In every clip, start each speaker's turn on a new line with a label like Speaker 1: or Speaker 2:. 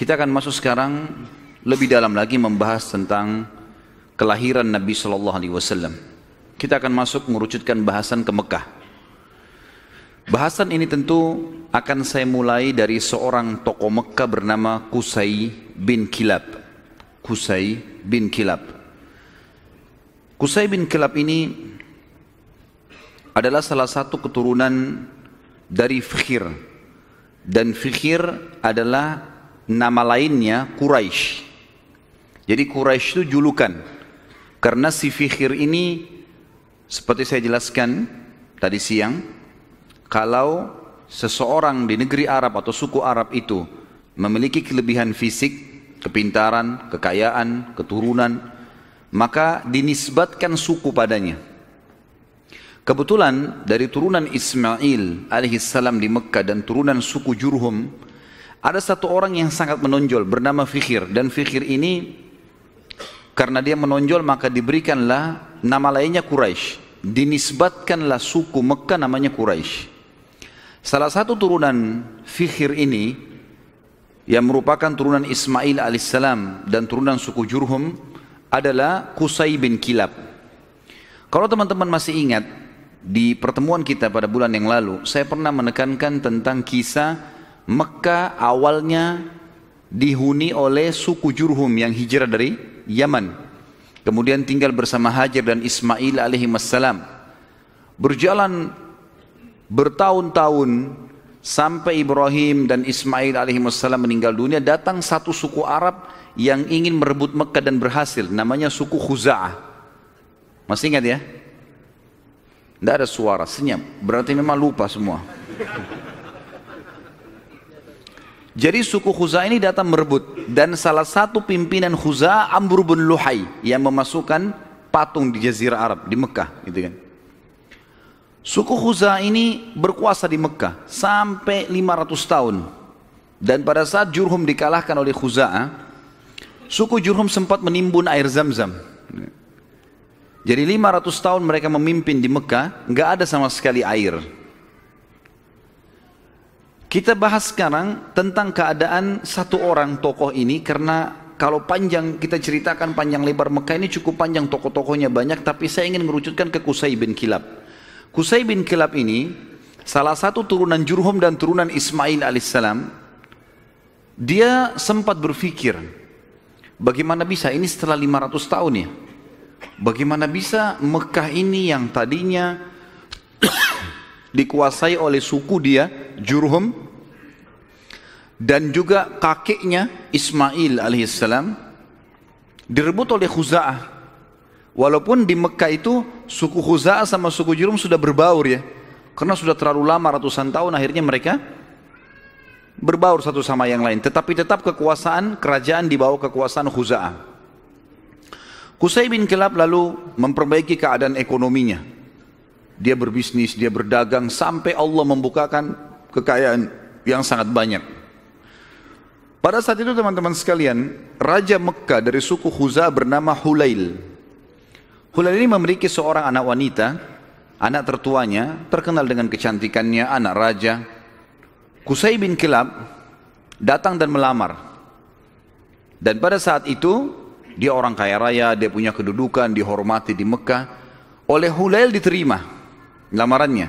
Speaker 1: Kita akan masuk sekarang lebih dalam lagi membahas tentang kelahiran Nabi Shallallahu Alaihi Wasallam. Kita akan masuk mengerucutkan bahasan ke Mekah. Bahasan ini tentu akan saya mulai dari seorang tokoh Mekah bernama Qusay bin Kilab. Qusay bin Kilab. Qusay bin Kilab ini adalah salah satu keturunan dari Fikhir, dan Fikhir adalah nama lainnya Quraisy. Jadi Quraisy itu julukan, karena si Fikhir ini seperti saya jelaskan tadi siang, kalau seseorang di negeri Arab atau suku Arab itu memiliki kelebihan fisik, kepintaran, kekayaan, keturunan, maka dinisbatkan suku padanya. Kebetulan dari turunan Ismail alaihissalam di Mekah dan turunan suku Jurhum, ada satu orang yang sangat menonjol bernama Fikhir, dan Fikhir ini karena dia menonjol maka diberikanlah nama lainnya Quraisy, dinisbatkanlah suku Mekah namanya Quraisy. Salah satu turunan Fikhir ini yang merupakan turunan Ismail alaihissalam dan turunan suku Jurhum adalah Qusay bin Kilab. Kalau teman-teman masih ingat, di pertemuan kita pada bulan yang lalu saya pernah menekankan tentang kisah Mekah awalnya dihuni oleh suku Jurhum yang hijrah dari Yaman, kemudian tinggal bersama Hajar dan Ismail alaihissalam. Berjalan bertahun-tahun sampai Ibrahim dan Ismail alaihissalam meninggal dunia, datang satu suku Arab yang ingin merebut Mekah dan berhasil, namanya suku Khuza'ah. Masih ingat ya? Tidak ada suara, senyap, berarti memang lupa semua. Jadi suku Khuza'ah ini datang merebut, dan salah satu pimpinan Khuza'ah Amr bin Luhai yang memasukkan patung di Jazirah Arab di Mekah, gitu kan. Suku Khuza'ah ini berkuasa di Mekah sampai 500 tahun. Dan pada saat Jurhum dikalahkan oleh Khuza'ah, suku Jurhum sempat menimbun air Zam-Zam. Jadi 500 tahun mereka memimpin di Mekah, nggak ada sama sekali air. Kita bahas sekarang tentang keadaan satu orang tokoh ini, karena kalau panjang kita ceritakan panjang lebar Mekah ini cukup panjang, tokoh-tokohnya banyak, tapi saya ingin mengerucutkan ke Qusay bin Kilab. Qusay bin Kilab ini salah satu turunan Jurhum dan turunan Ismail alaihissalam. Dia sempat berpikir, bagaimana bisa ini setelah 500 tahun ya? Bagaimana bisa Mekah ini yang tadinya dikuasai oleh suku dia Jurhum dan juga kakeknya Ismail alaihissalam direbut oleh Khuza'ah. Walaupun di Mekah itu suku Khuza'ah sama suku Jurhum sudah berbaur ya, karena sudah terlalu lama ratusan tahun, akhirnya mereka berbaur satu sama yang lain, tetapi tetap kekuasaan kerajaan di bawah kekuasaan Khuza'ah. Qusay bin Kilab lalu memperbaiki keadaan ekonominya. Dia berbisnis, dia berdagang, sampai Allah membukakan kekayaan yang sangat banyak. Pada saat itu teman-teman sekalian, Raja Mekah dari suku Khuza'ah bernama Hulail. Hulail ini memiliki seorang anak wanita, anak tertuanya, terkenal dengan kecantikannya, anak raja. Qusay bin Kilab datang dan melamar. Dan pada saat itu, dia orang kaya raya, dia punya kedudukan, dihormati di Mekah. Oleh Hulail diterima lamarannya.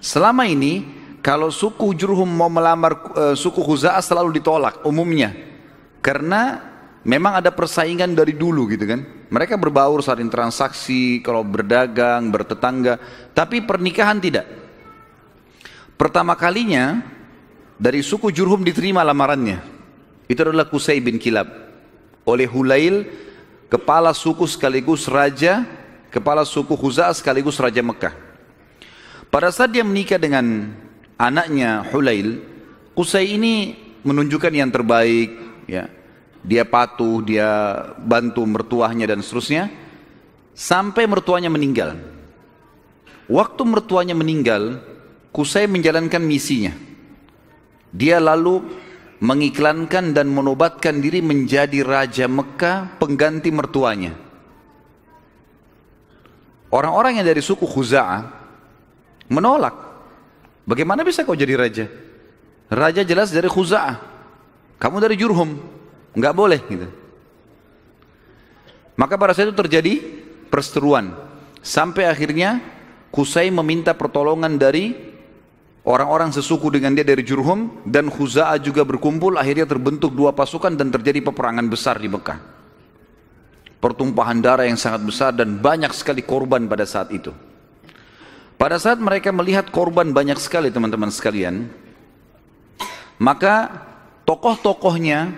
Speaker 1: Selama ini kalau suku Jurhum mau melamar suku Khuza'ah selalu ditolak umumnya, karena memang ada persaingan dari dulu gitu kan. Mereka berbaur saling transaksi, kalau berdagang, bertetangga, tapi pernikahan tidak. Pertama kalinya dari suku Jurhum diterima lamarannya, itu adalah Qusay bin Kilab oleh Hulail, kepala suku sekaligus raja, kepala suku Khuza'ah sekaligus raja Mekah. Pada saat dia menikah dengan anaknya Hulail, Qusay ini menunjukkan yang terbaik, ya. Dia patuh, dia bantu mertuanya dan seterusnya, sampai mertuanya meninggal. Waktu mertuanya meninggal, Qusay menjalankan misinya. Dia lalu mengiklankan dan menobatkan diri menjadi raja Mekah pengganti mertuanya. Orang-orang yang dari suku Khuza'ah menolak. Bagaimana bisa kau jadi raja? Raja jelas dari Khuza'ah. kamu dari Jurhum, nggak boleh gitu. Maka pada saat itu terjadi perseteruan, sampai akhirnya Qusay meminta pertolongan dari orang-orang sesuku dengan dia dari Jurhum, dan Khuza'ah juga berkumpul. Akhirnya terbentuk dua pasukan dan terjadi peperangan besar di Mekah. Pertumpahan darah yang sangat besar dan banyak sekali korban pada saat itu. Pada saat mereka melihat korban banyak sekali teman-teman sekalian, maka tokoh-tokohnya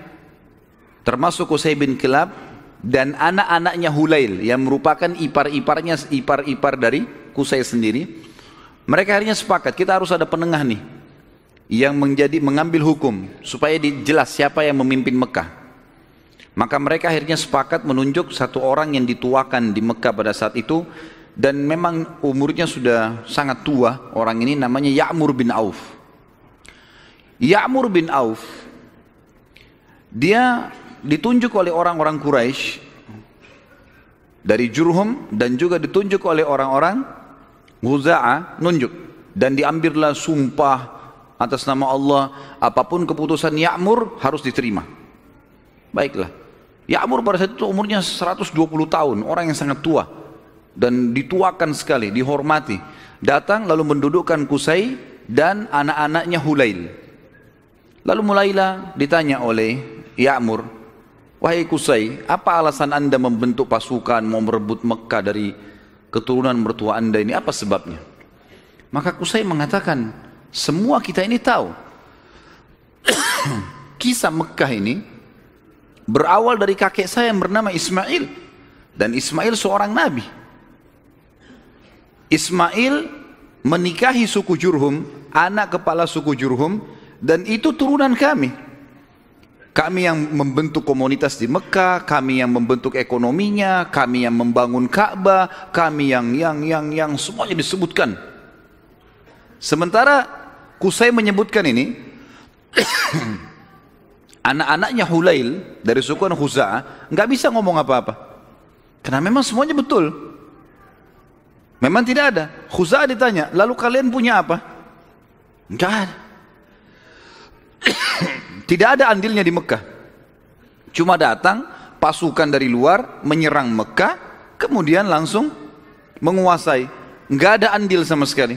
Speaker 1: termasuk Qusay bin Kilab dan anak-anaknya Hulail yang merupakan ipar-ipar dari Qusay sendiri, mereka akhirnya sepakat, kita harus ada penengah nih yang mengambil hukum supaya jelas siapa yang memimpin Mekah. Maka mereka akhirnya sepakat menunjuk satu orang yang dituakan di Mekah pada saat itu, dan memang umurnya sudah sangat tua. Orang ini namanya Ya'mur bin Auf. Ya'mur bin Auf, dia ditunjuk oleh orang-orang Quraisy dari Jurhum dan juga ditunjuk oleh orang-orang Khuza'ah, nunjuk, dan diambillah sumpah atas nama Allah, apapun keputusan Ya'mur harus diterima. Baiklah, Ya'mur pada saat itu umurnya 120 tahun, orang yang sangat tua dan dituakan sekali, dihormati. Datang lalu mendudukkan Qusay dan anak-anaknya Hulail. Lalu mulailah ditanya oleh Ya'mur, wahai Qusay, apa alasan anda membentuk pasukan mau merebut Mekah dari keturunan mertua anda ini, apa sebabnya? Maka Qusay mengatakan, semua kita ini tahu kisah Mekah ini berawal dari kakek saya yang bernama Ismail, dan Ismail seorang nabi. Ismail menikahi suku Jurhum, anak kepala suku Jurhum, dan itu turunan kami. Kami yang membentuk komunitas di Mekah, kami yang membentuk ekonominya, kami yang membangun Ka'bah, kami yang semuanya disebutkan. Sementara Qusay menyebutkan ini anak-anaknya Hulail dari suku Khuza'ah nggak bisa ngomong apa-apa, karena memang semuanya betul. Memang tidak ada. Khuza'ah ditanya, lalu kalian punya apa? Nggak ada. Tidak ada andilnya di Mekah. Cuma datang pasukan dari luar menyerang Mekah, kemudian langsung menguasai. Nggak ada andil sama sekali.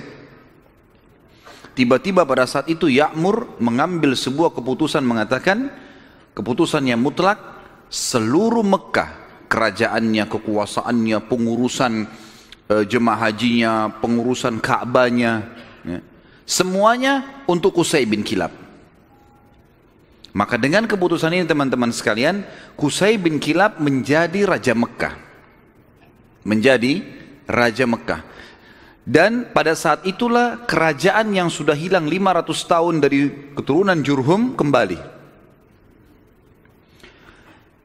Speaker 1: Tiba-tiba pada saat itu Ya'mur mengambil sebuah keputusan, mengatakan keputusan yang mutlak, seluruh Mekah, kerajaannya, kekuasaannya, pengurusan jemaah hajinya, pengurusan Ka'bahnya, ya, semuanya untuk Qusay bin Kilab. Maka dengan keputusan ini teman-teman sekalian, Qusay bin Kilab menjadi Raja Mekah. Menjadi Raja Mekah. Dan pada saat itulah kerajaan yang sudah hilang 500 tahun dari keturunan Jurhum kembali.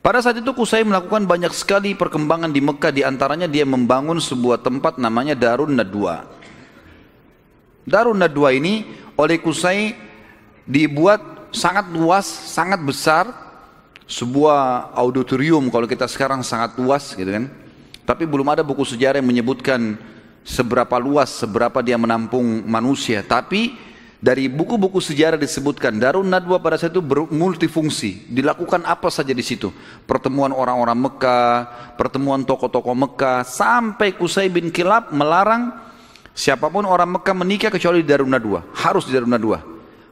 Speaker 1: Pada saat itu Qusay melakukan banyak sekali perkembangan di Mekah, di antaranya dia membangun sebuah tempat namanya Darun Nadwa. Darun Nadwa ini oleh Qusay dibuat sangat luas, sangat besar, sebuah auditorium kalau kita sekarang sangat luas gitu kan. Tapi belum ada buku sejarah yang menyebutkan seberapa luas, seberapa dia menampung manusia. Tapi dari buku-buku sejarah disebutkan Darun Nadwa pada saat itu multifungsi, dilakukan apa saja di situ. Pertemuan orang-orang Mekah, pertemuan tokoh-tokoh Mekah, sampai Qusay bin Kilab melarang siapapun orang Mekah menikah kecuali di Darun Nadwa, harus di Darun Nadwa.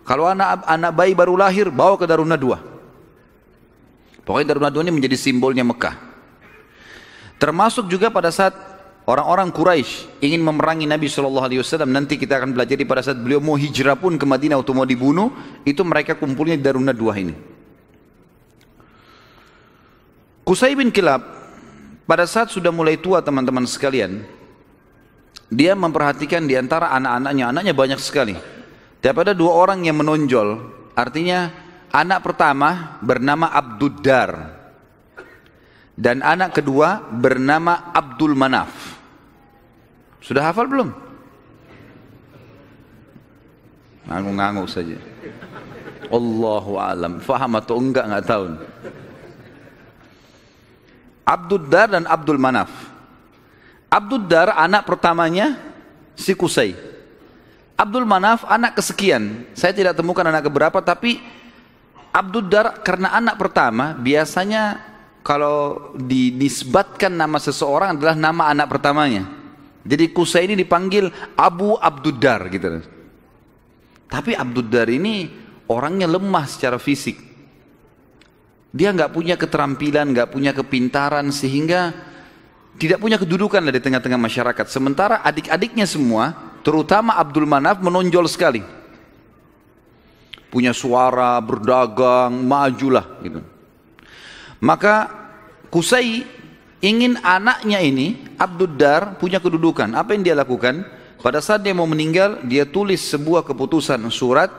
Speaker 1: Kalau anak bayi baru lahir, bawa ke Darun Nadwa. Pokoknya Darun Nadwa ini menjadi simbolnya Mekah. Termasuk juga pada saat orang-orang Quraisy ingin memerangi Nabi SAW, nanti kita akan belajar pada saat beliau mau hijrah pun ke Madinah atau mau dibunuh, itu mereka kumpulnya di Darun Nadwa ini. Qusay bin Kilab pada saat sudah mulai tua teman-teman sekalian, dia memperhatikan di antara anak-anaknya, anaknya banyak sekali. Tapi ada dua orang yang menonjol, artinya anak pertama bernama Abduddar dan anak kedua bernama Abdul Manaf. Sudah hafal belum? Ngangguk-ngangguk saja. Allahu a'lam. Faham atau enggak tahu. Abduddar dan Abdul Manaf. Abduddar anak pertamanya si Qusay. Abdul Manaf anak kesekian. Saya tidak temukan anak keberapa, tapi Abduddar karena anak pertama, biasanya kalau dinisbatkan nama seseorang adalah nama anak pertamanya. Jadi Qusay ini dipanggil Abu Abduddar gitu. Tapi Abduddar ini orangnya lemah secara fisik. Dia nggak punya keterampilan, nggak punya kepintaran, sehingga tidak punya kedudukan di tengah-tengah masyarakat. Sementara adik-adiknya semua, terutama Abdul Manaf, menonjol sekali. Punya suara, berdagang, majulah gitu. Maka Qusay ingin anaknya ini, Abduddar, punya kedudukan. Apa yang dia lakukan? Pada saat dia mau meninggal, dia tulis sebuah keputusan surat,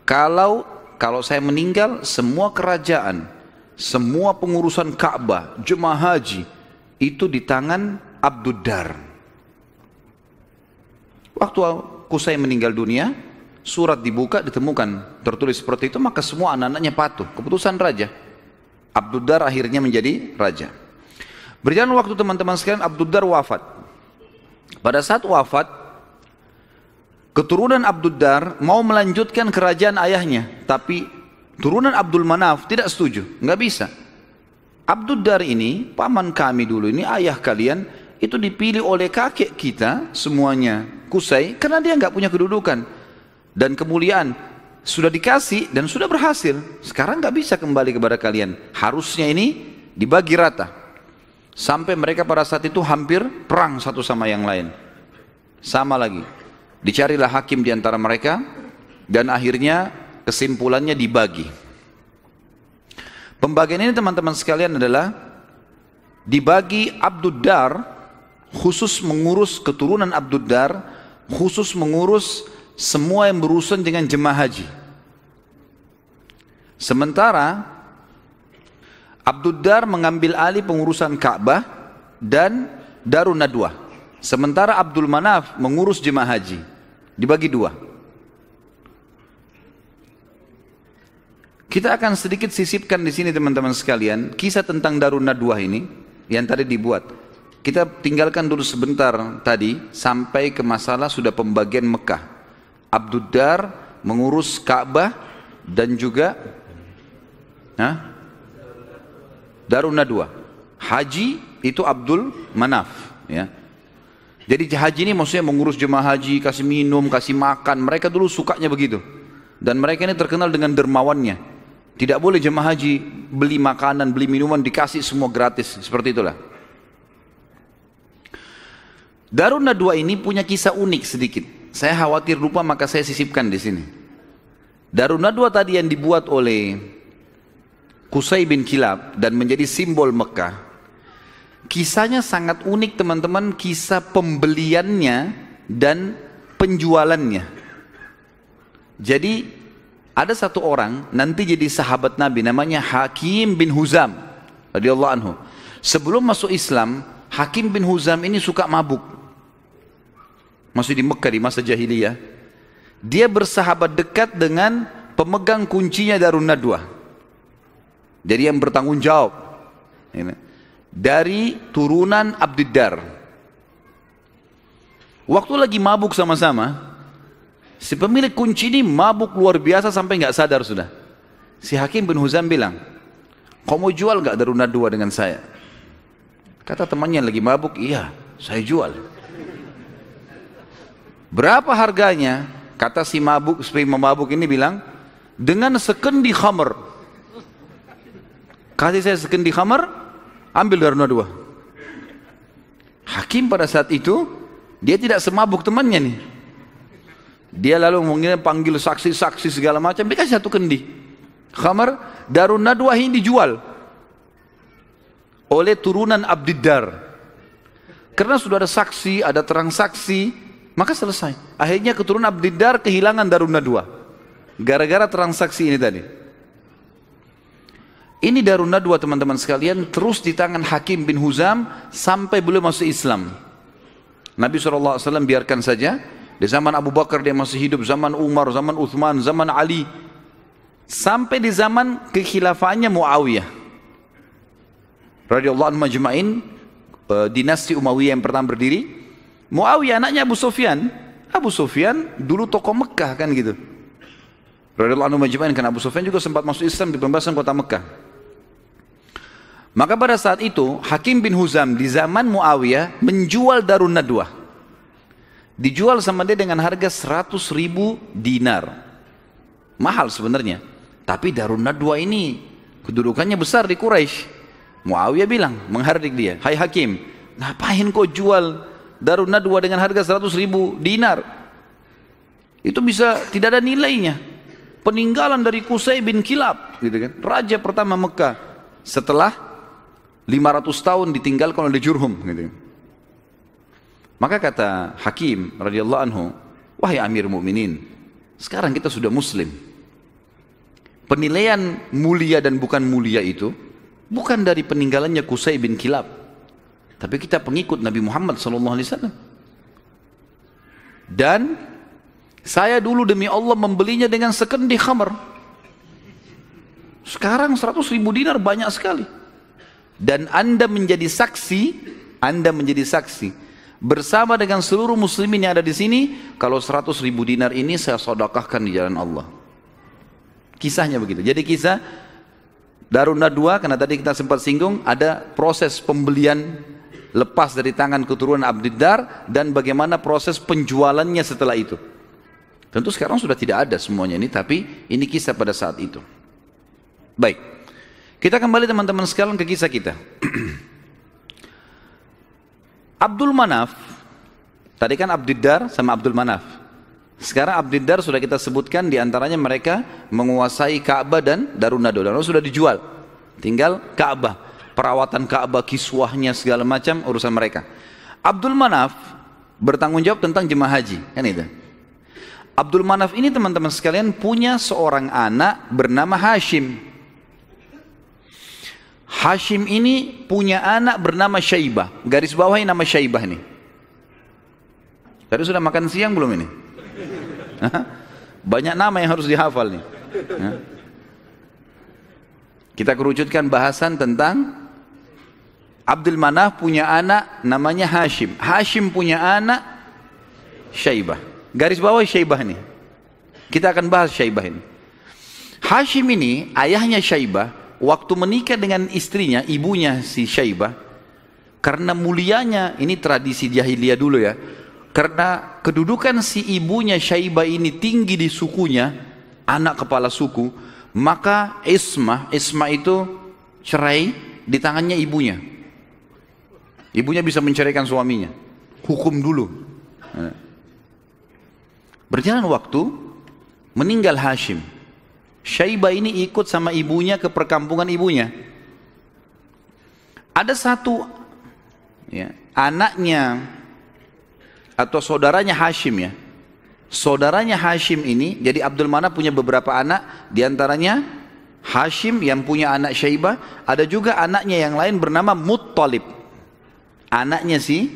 Speaker 1: kalau saya meninggal, semua kerajaan, semua pengurusan Ka'bah, jemaah haji, itu di tangan Abduddar. Waktu Qusay meninggal dunia, surat dibuka, ditemukan tertulis seperti itu, maka semua anak-anaknya patuh. Keputusan raja. Abduddar akhirnya menjadi raja. Berjalan waktu teman-teman sekalian, Abduddar wafat. Pada saat wafat, keturunan Abduddar mau melanjutkan kerajaan ayahnya, tapi turunan Abdul Manaf tidak setuju, nggak bisa. Abduddar ini, paman kami dulu ini, ayah kalian, itu dipilih oleh kakek kita semuanya, Qusay, karena dia nggak punya kedudukan dan kemuliaan, sudah dikasih dan sudah berhasil. Sekarang nggak bisa kembali kepada kalian. Harusnya ini dibagi rata. Sampai mereka pada saat itu hampir perang satu sama yang lain. Sama lagi. Dicarilah hakim di antara mereka dan akhirnya kesimpulannya dibagi. Pembagian ini teman-teman sekalian adalah dibagi Abduddar khusus mengurus keturunan Abduddar, khusus mengurus semua yang berurusan dengan jemaah haji. Sementara Abduddar mengambil alih pengurusan Ka'bah dan Darun Nadwah. Sementara Abdul Manaf mengurus jemaah haji. Dibagi dua. Kita akan sedikit sisipkan di sini teman-teman sekalian kisah tentang Darun Nadwah ini yang tadi dibuat. Kita tinggalkan dulu sebentar tadi sampai ke masalah sudah pembagian Mekah. Abduddar mengurus Ka'bah dan juga Darun Nadwah. Haji itu Abdul Manaf, ya. Jadi haji ini maksudnya mengurus jemaah haji, kasih minum, kasih makan. Mereka dulu sukanya begitu. Dan mereka ini terkenal dengan dermawannya. Tidak boleh jemaah haji beli makanan, beli minuman, dikasih semua gratis. Seperti itulah. Darun Nadwah ini punya kisah unik sedikit. Saya khawatir lupa, maka saya sisipkan di sini. Darun Nadwah tadi yang dibuat oleh Qusay bin Kilab dan menjadi simbol Mekah. Kisahnya sangat unik teman-teman, kisah pembeliannya dan penjualannya. Jadi ada satu orang nanti jadi sahabat Nabi namanya Hakim bin Huzam radhiyallahu anhu. Sebelum masuk Islam, Hakim bin Huzam ini suka mabuk. Masih di Mekah di masa jahiliyah. Dia bersahabat dekat dengan pemegang kuncinya Darun Nadwah. Jadi yang bertanggung jawab. Dari turunan Abduddar. Waktu lagi mabuk sama-sama, si pemilik kunci ini mabuk luar biasa sampai nggak sadar sudah. Si Hakim bin Huzam bilang, "Kau mau jual nggak Darun Nadwah dengan saya?" Kata temannya yang lagi mabuk, "Iya, saya jual." Berapa harganya? Kata si mabuk ini bilang, "Dengan sekendi khamr." Kasih saya sekendi khamr, ambil Darun Nadwah. Hakim pada saat itu, dia tidak semabuk temannya nih. Dia lalu mungkin panggil saksi-saksi segala macam, dikasih satu kendi khamr. Darun Nadwah ini dijual oleh turunan Abduddar. Karena sudah ada saksi, ada transaksi, maka selesai. Akhirnya keturunan Abduddar kehilangan Darun Nadwah gara-gara transaksi ini tadi. Ini Darun Nadwah teman-teman sekalian terus di tangan Hakim bin Huzam sampai beliau masuk Islam. Nabi SAW biarkan saja. Di zaman Abu Bakar dia masih hidup, zaman Umar, zaman Uthman, zaman Ali. Sampai di zaman kekhilafaannya Muawiyah radhiyallahu anhu majma'in, dinasti Umayyah yang pertama berdiri. Muawiyah anaknya Abu Sufyan. Abu Sufyan dulu tokoh Mekah kan gitu. radhiyallahu anhu majma'in, karena Abu Sufyan juga sempat masuk Islam di pembebasan kota Mekah. Maka pada saat itu Hakim bin Huzam di zaman Muawiyah menjual Darun Nadwah. Dijual sama dia dengan harga 100.000 dinar. Mahal sebenarnya. Tapi Darun Nadwah ini kedudukannya besar di Quraisy. Muawiyah bilang, menghardik dia, "Hai Hakim, ngapain kau jual Darun Nadwah dengan harga 100.000 dinar? Itu bisa tidak ada nilainya. Peninggalan dari Qusay bin Kilab, gitu kan, raja pertama Mekah setelah 500 tahun ditinggalkan oleh Jurhum, gitu. Maka kata Hakim radhiyallahu anhu, "Wahai Amir Mukminin, sekarang kita sudah Muslim. Penilaian mulia dan bukan mulia itu bukan dari peninggalannya Qusay bin Kilab, tapi kita pengikut Nabi Muhammad SAW. Dan saya dulu demi Allah membelinya dengan sekendi khamar. Sekarang 100.000 dinar banyak sekali. Dan Anda menjadi saksi bersama dengan seluruh muslimin yang ada di sini, kalau 100.000 dinar ini saya sedekahkan di jalan Allah." Kisahnya begitu. Jadi kisah Darun Nadwah, karena tadi kita sempat singgung, ada proses pembelian lepas dari tangan keturunan Abdiddar dan bagaimana proses penjualannya setelah itu. Tentu sekarang sudah tidak ada semuanya ini, tapi ini kisah pada saat itu. Baik, kita kembali teman-teman sekalian ke kisah kita. Abdul Manaf, tadi kan Abdiddar sama Abdul Manaf. Sekarang Abdiddar sudah kita sebutkan, diantaranya mereka menguasai Ka'bah dan Darun Nadwah. Dan sudah dijual, tinggal Ka'bah, perawatan Ka'bah, kiswahnya segala macam urusan mereka. Abdul Manaf bertanggung jawab tentang jemaah haji, kan itu. Abdul Manaf ini teman-teman sekalian punya seorang anak bernama Hashim. Hashim ini punya anak bernama Syaibah. Garis bawahi nama Syaibah ini. Tadi sudah makan siang belum ini? Banyak nama yang harus dihafal nih. Kita kerucutkan bahasan tentang Abdul Manaf punya anak namanya Hashim. Hashim punya anak Syaibah. Garis bawah Syaibah ini. Kita akan bahas Syaibah ini. Hashim ini ayahnya Syaibah, waktu menikah dengan istrinya, ibunya si Syaibah, karena mulianya, ini tradisi jahiliyah dulu ya, karena kedudukan si ibunya Syaibah ini tinggi di sukunya, anak kepala suku, maka ismah itu cerai di tangannya ibunya. Ibunya bisa menceraikan suaminya, hukum dulu. Berjalan waktu, meninggal Hashim. Syaibah ini ikut sama ibunya ke perkampungan ibunya. Ada satu ya, anaknya atau saudaranya Hashim ya. Saudaranya Hashim ini, jadi Abdul Manaf punya beberapa anak, diantaranya Hashim yang punya anak Syaibah, ada juga anaknya yang lain bernama Muttalib. Anaknya si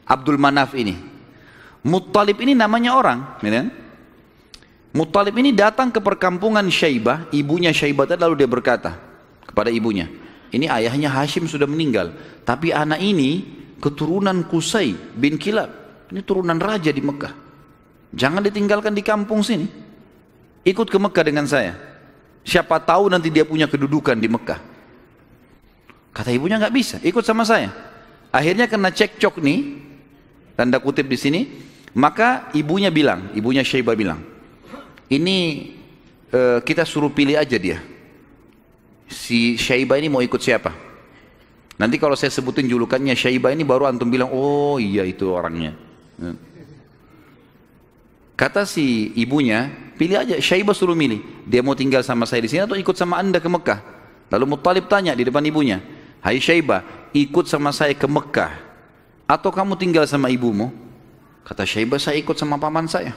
Speaker 1: Abdul Manaf ini. Muttalib ini namanya orang, ya. Muttalib ini datang ke perkampungan Syaibah, ibunya Syaibah, lalu dia berkata kepada ibunya, ini ayahnya Hashim sudah meninggal, tapi anak ini keturunan Qusay bin Kilab, ini turunan raja di Mekah, jangan ditinggalkan di kampung sini, ikut ke Mekah dengan saya, siapa tahu nanti dia punya kedudukan di Mekah. Kata ibunya, nggak bisa, ikut sama saya. Akhirnya kena cekcok nih, tanda kutip di sini, maka ibunya Syaibah bilang, ini kita suruh pilih aja dia. Si Syaibah ini mau ikut siapa? Nanti kalau saya sebutin julukannya Syaibah ini baru antum bilang, oh iya itu orangnya. Kata si ibunya, pilih aja, Syaibah suruh milih. Dia mau tinggal sama saya di sini atau ikut sama anda ke Mekah? Lalu Muttalib tanya di depan ibunya, hai Syaibah, ikut sama saya ke Mekah atau kamu tinggal sama ibumu? Kata Syaibah, saya ikut sama paman saya,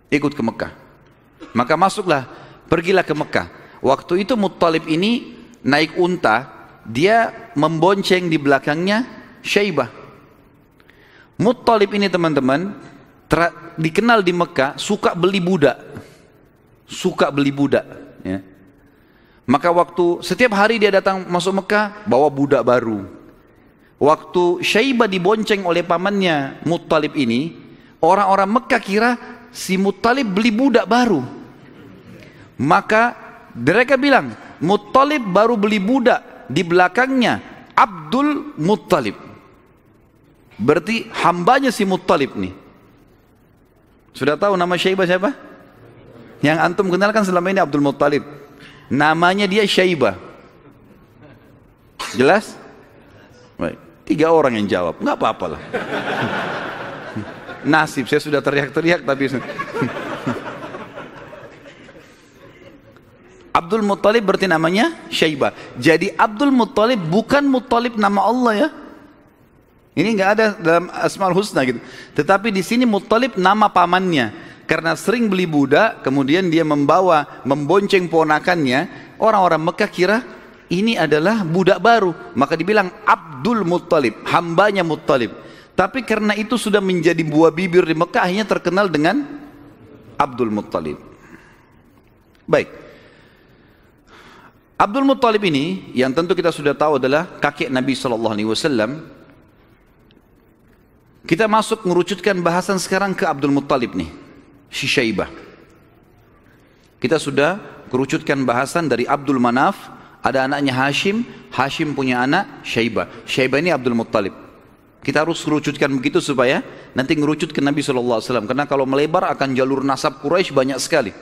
Speaker 1: ikut ke Mekah. Maka pergilah ke Mekah. Waktu itu Muttalib ini naik unta, dia membonceng di belakangnya Syaibah. Muttalib ini teman-teman dikenal di Mekah suka beli budak, ya. Maka waktu setiap hari dia datang masuk Mekah bawa budak baru. Waktu Syaibah dibonceng oleh pamannya Muttalib ini, orang-orang Mekah kira si Muttalib beli budak baru. Maka mereka bilang, Muttalib baru beli budak, di belakangnya Abdul Muttalib. Berarti hambanya si Muttalib nih. Sudah tahu nama Syaibah siapa? Yang antum kenalkan selama ini Abdul Muttalib. Namanya dia Syaibah. Jelas? Baik. 3 orang yang jawab, nggak apa-apa lah. Nasib, saya sudah teriak-teriak tapi Abdul Muttalib berarti namanya Syaibah. Jadi Abdul Muttalib bukan Muttalib nama Allah ya. Ini nggak ada dalam Asmaul Husna gitu. Tetapi di sini Muttalib nama pamannya. Karena sering beli budak, kemudian dia membonceng ponakannya. Orang-orang Mekah kira ini adalah budak baru. Maka dibilang Abdul Muttalib, hambanya Muttalib. Tapi karena itu sudah menjadi buah bibir di Mekah, akhirnya terkenal dengan Abdul Muttalib. Baik. Abdul Muttalib ini yang tentu kita sudah tahu adalah kakek Nabi SAW. Kita masuk mengerucutkan bahasan sekarang ke Abdul Muttalib nih, si Syaibah. Kita sudah kerucutkan bahasan dari Abdul Manaf, ada anaknya Hashim, Hashim punya anak Syaibah. Syaibah ini Abdul Muttalib. Kita harus kerucutkan begitu supaya nanti ngerucut ke Nabi SAW. Karena kalau melebar akan jalur nasab Quraisy banyak sekali.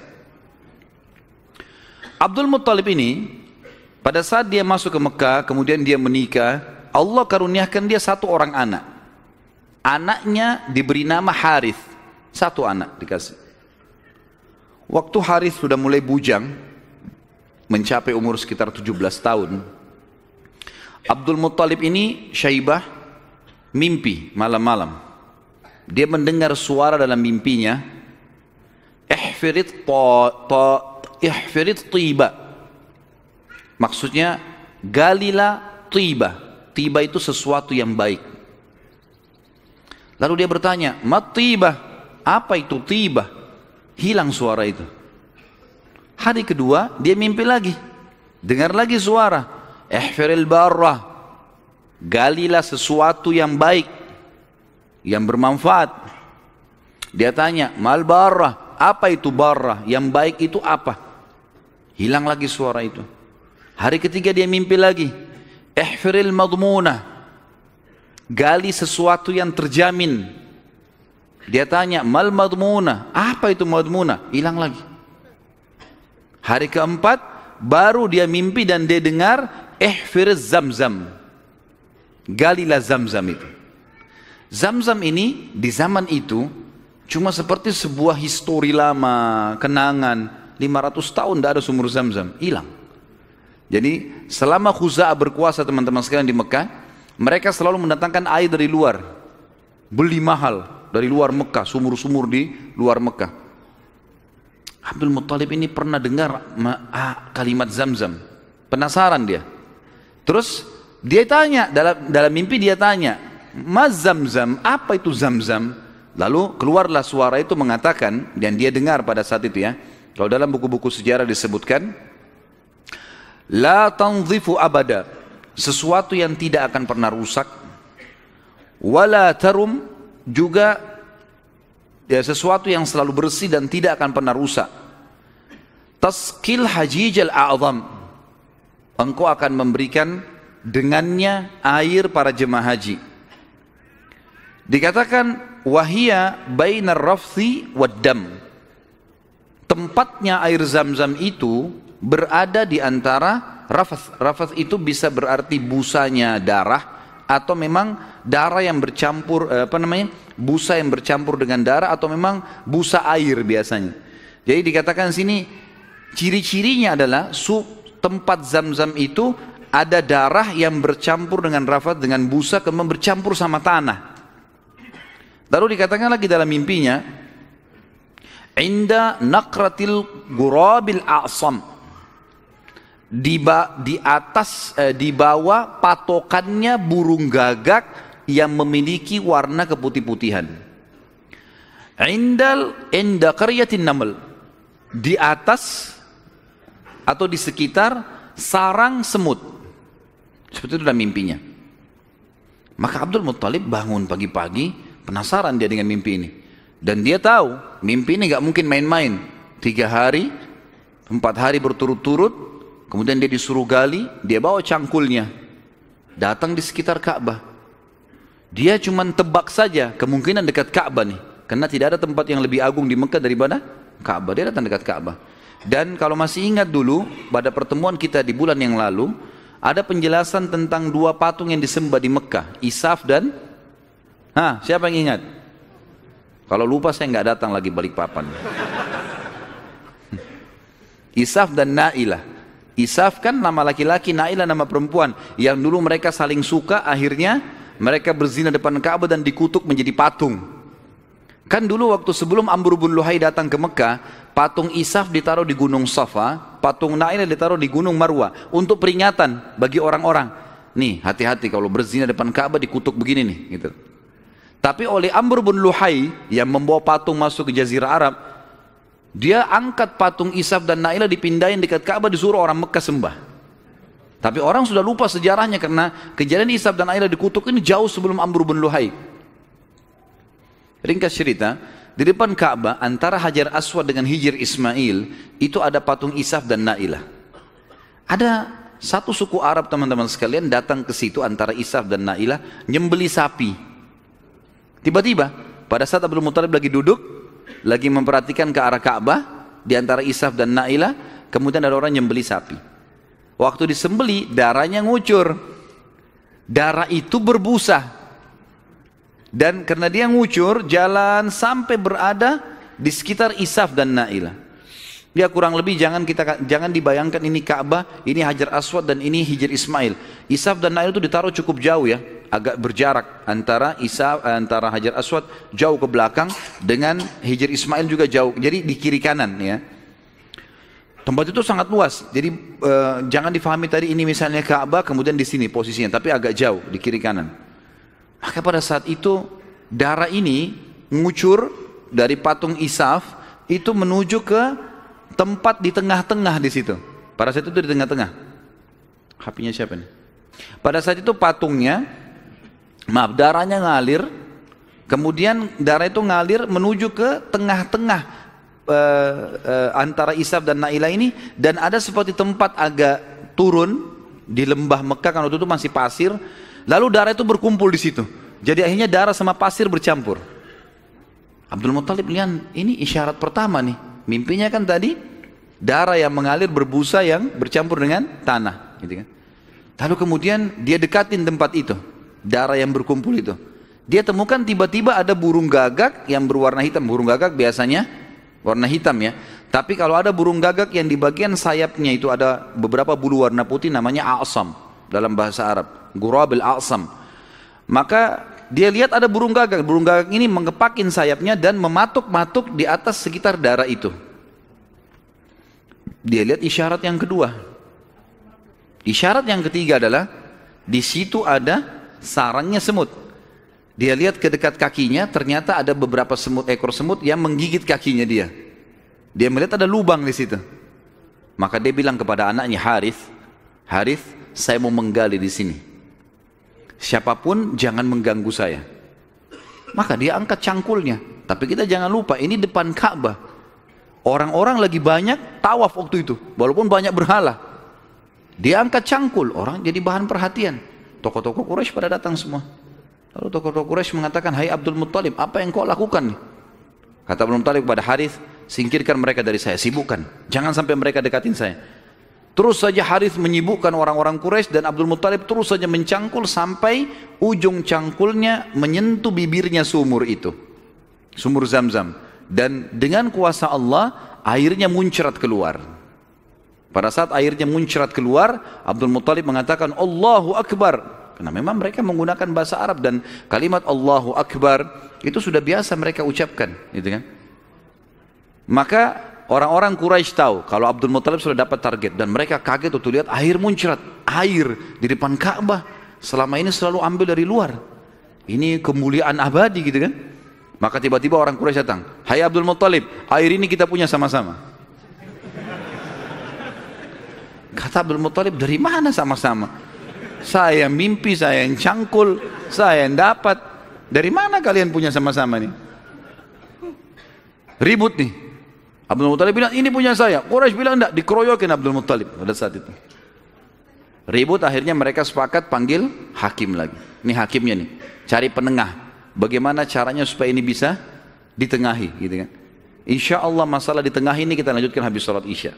Speaker 1: Abdul Muttalib ini pada saat dia masuk ke Mekah, kemudian dia menikah, Allah karuniakan dia 1 orang anak. Anaknya diberi nama Harith, 1 anak dikasih. Waktu Harith sudah mulai bujang, mencapai umur sekitar 17 tahun, Abdul Muttalib ini, Syaibah, mimpi malam-malam. Dia mendengar suara dalam mimpinya, ihfirit tiba. Maksudnya galilah tiba. Tiba itu sesuatu yang baik. Lalu dia bertanya, mat tiba? Apa itu tiba? Hilang suara itu. Hari kedua dia mimpi lagi. Dengar lagi suara, ihfiril barrah. Galilah sesuatu yang baik, yang bermanfaat. Dia tanya, mal barrah? Apa itu barrah? Yang baik itu apa? Hilang lagi suara itu. Hari ketiga dia mimpi lagi, ihfiril madmunah. Gali sesuatu yang terjamin. Dia tanya, mal madmunah? Apa itu madmunah? Hilang lagi. Hari keempat baru dia mimpi dan dia dengar ihfiriz zamzam. Galilah zamzam itu. Zamzam ini di zaman itu cuma seperti sebuah histori lama, kenangan. 500 tahun tidak ada sumur zamzam, hilang. Jadi selama Khuza'ah berkuasa teman-teman sekalian di Mekah, mereka selalu mendatangkan air dari luar, beli mahal dari luar Mekah, sumur-sumur di luar Mekah. Abdul Muttalib ini pernah dengar kalimat zamzam, penasaran dia. Terus dia tanya, dalam mimpi dia tanya, mas zamzam, apa itu zamzam? Lalu keluarlah suara itu mengatakan, dan dia dengar pada saat itu ya, kalau dalam buku-buku sejarah disebutkan, la tanzifu abada, sesuatu yang tidak akan pernah rusak, wala tarum, juga ya, sesuatu yang selalu bersih dan tidak akan pernah rusak. Taskil hajijal a'zam, engkau akan memberikan dengannya air para jemaah haji. Dikatakan wahia bainar rafthi wad dam, tempatnya air zam-zam itu berada di antara rafath. Rafath itu bisa berarti busanya darah, atau memang darah yang bercampur, busa yang bercampur dengan darah, atau memang busa air biasanya. Jadi dikatakan sini ciri-cirinya adalah tempat zam-zam itu ada darah yang bercampur dengan rafath, dengan busa, kemudian bercampur sama tanah. Lalu dikatakan lagi dalam mimpinya, inda naqratil gurabil a'sam, di bawah patokannya burung gagak yang memiliki warna keputih-putihan. Inda qaryatin naml, di atas atau di sekitar sarang semut. Seperti itu dalam mimpinya. Maka Abdul Muttalib bangun pagi-pagi, penasaran dia dengan mimpi ini. Dan dia tahu mimpi ini gak mungkin main-main. 3 hari 4 hari berturut-turut, kemudian dia disuruh gali, dia bawa cangkulnya, datang di sekitar Ka'bah. Dia cuma tebak saja kemungkinan dekat Ka'bah nih, karena tidak ada tempat yang lebih agung di Mekah daripada Ka'bah. Dia datang dekat Ka'bah. Dan kalau masih ingat dulu, pada pertemuan kita di bulan yang lalu, ada penjelasan tentang 2 patung yang disembah di Mekah, Isaf dan siapa yang ingat? Kalau lupa saya nggak datang lagi balik papan. Isaf dan Na'ilah. Isaf kan nama laki-laki, Na'ilah nama perempuan. Yang dulu mereka saling suka, akhirnya mereka berzina depan Ka'bah dan dikutuk menjadi patung. Kan dulu waktu sebelum Amr bin Luhai datang ke Mekah, patung Isaf ditaruh di Gunung Safa, patung Na'ilah ditaruh di Gunung Marwah, untuk peringatan bagi orang-orang. Nih, hati-hati kalau berzina depan Ka'bah dikutuk begini nih, gitu. Tapi oleh Amr bin Luhai yang membawa patung masuk ke Jazirah Arab, dia angkat patung Isaf dan Na'ilah, dipindahin dekat Ka'bah, disuruh orang Mekah sembah. Tapi orang sudah lupa sejarahnya karena kejadian Isaf dan Na'ilah dikutuk ini jauh sebelum Amr bin Luhai. Ringkas cerita, di depan Ka'bah antara Hajar Aswad dengan Hijr Ismail itu ada patung Isaf dan Na'ilah. Ada satu suku Arab teman-teman sekalian datang ke situ antara Isaf dan Na'ilah nyembeli sapi. Tiba-tiba pada saat Abdul Muthalib lagi duduk, lagi memperhatikan ke arah Ka'bah di antara Isaf dan Na'ilah, kemudian ada orang nyembeli sapi. Waktu disembeli darahnya ngucur. Darah itu berbusa. Dan karena dia ngucur, jalan sampai berada di sekitar Isaf dan Na'ilah. Dia kurang lebih jangan dibayangkan ini Ka'bah, ini Hajar Aswad dan ini Hijr Ismail. Isaf dan Na'ilah itu ditaruh cukup jauh ya, agak berjarak antara Hajar Aswad jauh ke belakang dengan Hijr Ismail juga jauh. Jadi di kiri kanan ya. Tempat itu sangat luas. Jadi jangan difahami tadi ini misalnya Ka'bah kemudian di sini posisinya, tapi agak jauh di kiri kanan. Maka pada saat itu darah ini ngucur dari patung Isaf itu menuju ke tempat di tengah-tengah di situ. Pada saat itu di tengah-tengah. HP-nya siapa nih? Pada saat itu patungnya, darahnya ngalir, kemudian darah itu ngalir menuju ke tengah-tengah antara Isaf dan Na'ilah ini, dan ada seperti tempat agak turun di lembah Mekah kan waktu itu masih pasir, lalu darah itu berkumpul di situ. Jadi akhirnya darah sama pasir bercampur. Abdul Muthalib lihat ini isyarat pertama nih. Mimpinya kan tadi darah yang mengalir berbusa yang bercampur dengan tanah, gitu kan. Lalu kemudian dia dekatin tempat itu, darah yang berkumpul itu. Dia temukan tiba-tiba ada burung gagak yang berwarna hitam. Burung gagak biasanya warna hitam ya. Tapi kalau ada burung gagak yang di bagian sayapnya itu ada beberapa bulu warna putih, namanya a'sam dalam bahasa Arab, Ghurabil a'sam. Maka dia lihat ada burung gagak. Burung gagak ini mengepakin sayapnya dan mematuk-matuk di atas sekitar darah itu. Dia lihat isyarat yang kedua. Isyarat yang ketiga adalah di situ ada sarangnya semut. Dia lihat ke dekat kakinya, ternyata ada beberapa ekor semut yang menggigit kakinya dia. Dia melihat ada lubang di situ. Maka dia bilang kepada anaknya Harith, saya mau menggali di sini. Siapapun jangan mengganggu saya. Maka dia angkat cangkulnya. Tapi kita jangan lupa ini depan Ka'bah. Orang-orang lagi banyak tawaf waktu itu, walaupun banyak berhala. Dia angkat cangkul, orang jadi bahan perhatian. Tokoh-tokoh Quraisy pada datang semua. Lalu tokoh-tokoh Quraisy mengatakan, hai Abdul Muthalib, apa yang kau lakukan? Kata Abdul Muthalib kepada Harith, singkirkan mereka dari saya, sibukkan. Jangan sampai mereka dekatin saya. Terus saja Harith menyibukkan orang-orang Quraisy dan Abdul Muthalib terus saja mencangkul sampai ujung cangkulnya menyentuh bibirnya sumur itu. Sumur Zamzam. Dan dengan kuasa Allah, airnya muncrat keluar. Pada saat airnya muncrat keluar, Abdul Muthalib mengatakan, Allahu Akbar. Karena memang mereka menggunakan bahasa Arab dan kalimat Allahu Akbar itu sudah biasa mereka ucapkan, gitu kan? Maka orang-orang Quraisy tahu kalau Abdul Muthalib sudah dapat target dan mereka kaget waktu lihat air muncrat, air di depan Ka'bah. Selama ini selalu ambil dari luar. Ini kemuliaan abadi, gitu kan? Maka tiba-tiba orang Quraisy datang, hai Abdul Muthalib, air ini kita punya sama-sama. Kata Abdul Muthalib, dari mana sama-sama? Saya mimpi, saya yang cangkul, saya yang dapat. Dari mana kalian punya sama-sama nih? Ribut nih. Abdul Muttalib bilang ini punya saya. Quraisy bilang enggak, dikeroyokin Abdul Muttalib pada saat itu. Ribut, akhirnya mereka sepakat panggil hakim lagi. Ini hakimnya nih, cari penengah. Bagaimana caranya supaya ini bisa ditengahi, gitu kan? Insya Allah masalah ditengahi ini kita lanjutkan habis salat Isya.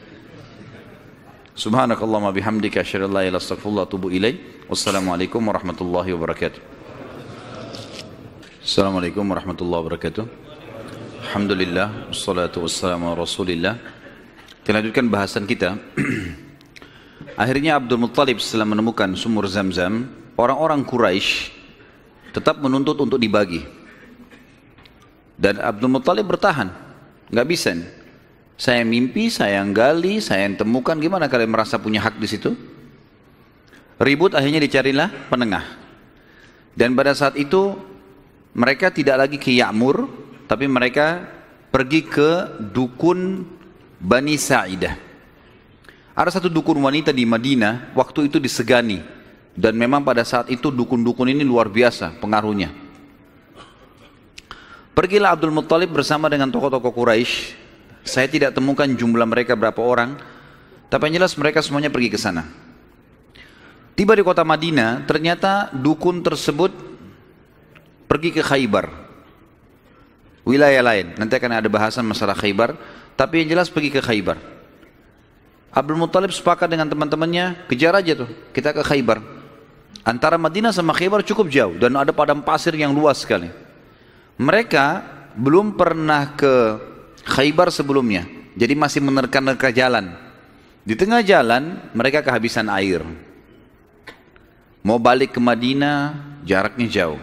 Speaker 1: Subhanakallahumma bihamdika asyhadu an la ilaha illa anta astaghfiruka wa atubu ilaik. Wassalamualaikum warahmatullahi wabarakatuh. Assalamualaikum warahmatullahi wabarakatuh. Alhamdulillah, wassalatu wassalamu ala Rasulillah. Kita lanjutkan bahasan kita. Akhirnya Abdul Muttalib setelah menemukan sumur Zam-Zam, orang-orang Quraisy tetap menuntut untuk dibagi. Dan Abdul Muttalib bertahan, nggak bisa nih. Saya mimpi, saya yang gali, saya yang temukan, gimana kalian merasa punya hak di situ? Ribut, akhirnya dicarilah penengah. Dan pada saat itu mereka tidak lagi ke Ya'mur, tapi mereka pergi ke dukun Bani Sa'idah. Ada satu dukun wanita di Madinah, waktu itu disegani. Dan memang pada saat itu dukun-dukun ini luar biasa pengaruhnya. Pergilah Abdul Muttalib bersama dengan tokoh-tokoh Quraisy. Saya tidak temukan jumlah mereka berapa orang, tapi yang jelas mereka semuanya pergi ke sana. Tiba di kota Madinah, ternyata dukun tersebut pergi ke Khaybar. Wilayah lain, nanti akan ada bahasan masalah Khaybar, tapi yang jelas pergi ke Khaybar. Abdul Muttalib sepakat dengan teman-temannya, kejar aja tuh, kita ke Khaybar. Antara Madinah sama Khaybar cukup jauh dan ada padang pasir yang luas sekali. Mereka belum pernah ke Khaybar sebelumnya, jadi masih menerka-nerka jalan. Di tengah jalan mereka kehabisan air. Mau balik ke Madinah, jaraknya jauh.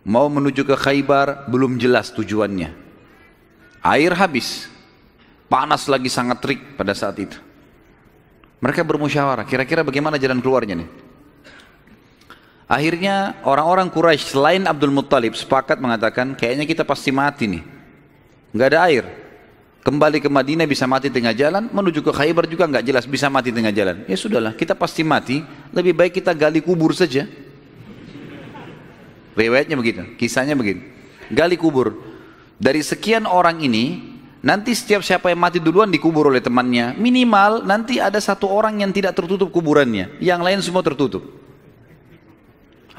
Speaker 1: Mau menuju ke Khaybar, belum jelas tujuannya. Air habis. Panas lagi sangat terik pada saat itu. Mereka bermusyawarah, kira-kira bagaimana jalan keluarnya nih. Akhirnya orang-orang Quraisy selain Abdul Muttalib sepakat mengatakan, kayaknya kita pasti mati nih. Nggak ada air. Kembali ke Madinah bisa mati tengah jalan, menuju ke Khaybar juga nggak jelas bisa mati tengah jalan. Ya sudahlah, kita pasti mati, lebih baik kita gali kubur saja. Riwayatnya begitu, kisahnya begitu. Gali kubur. Dari sekian orang ini, nanti setiap siapa yang mati duluan dikubur oleh temannya. Minimal nanti ada satu orang yang tidak tertutup kuburannya, yang lain semua tertutup.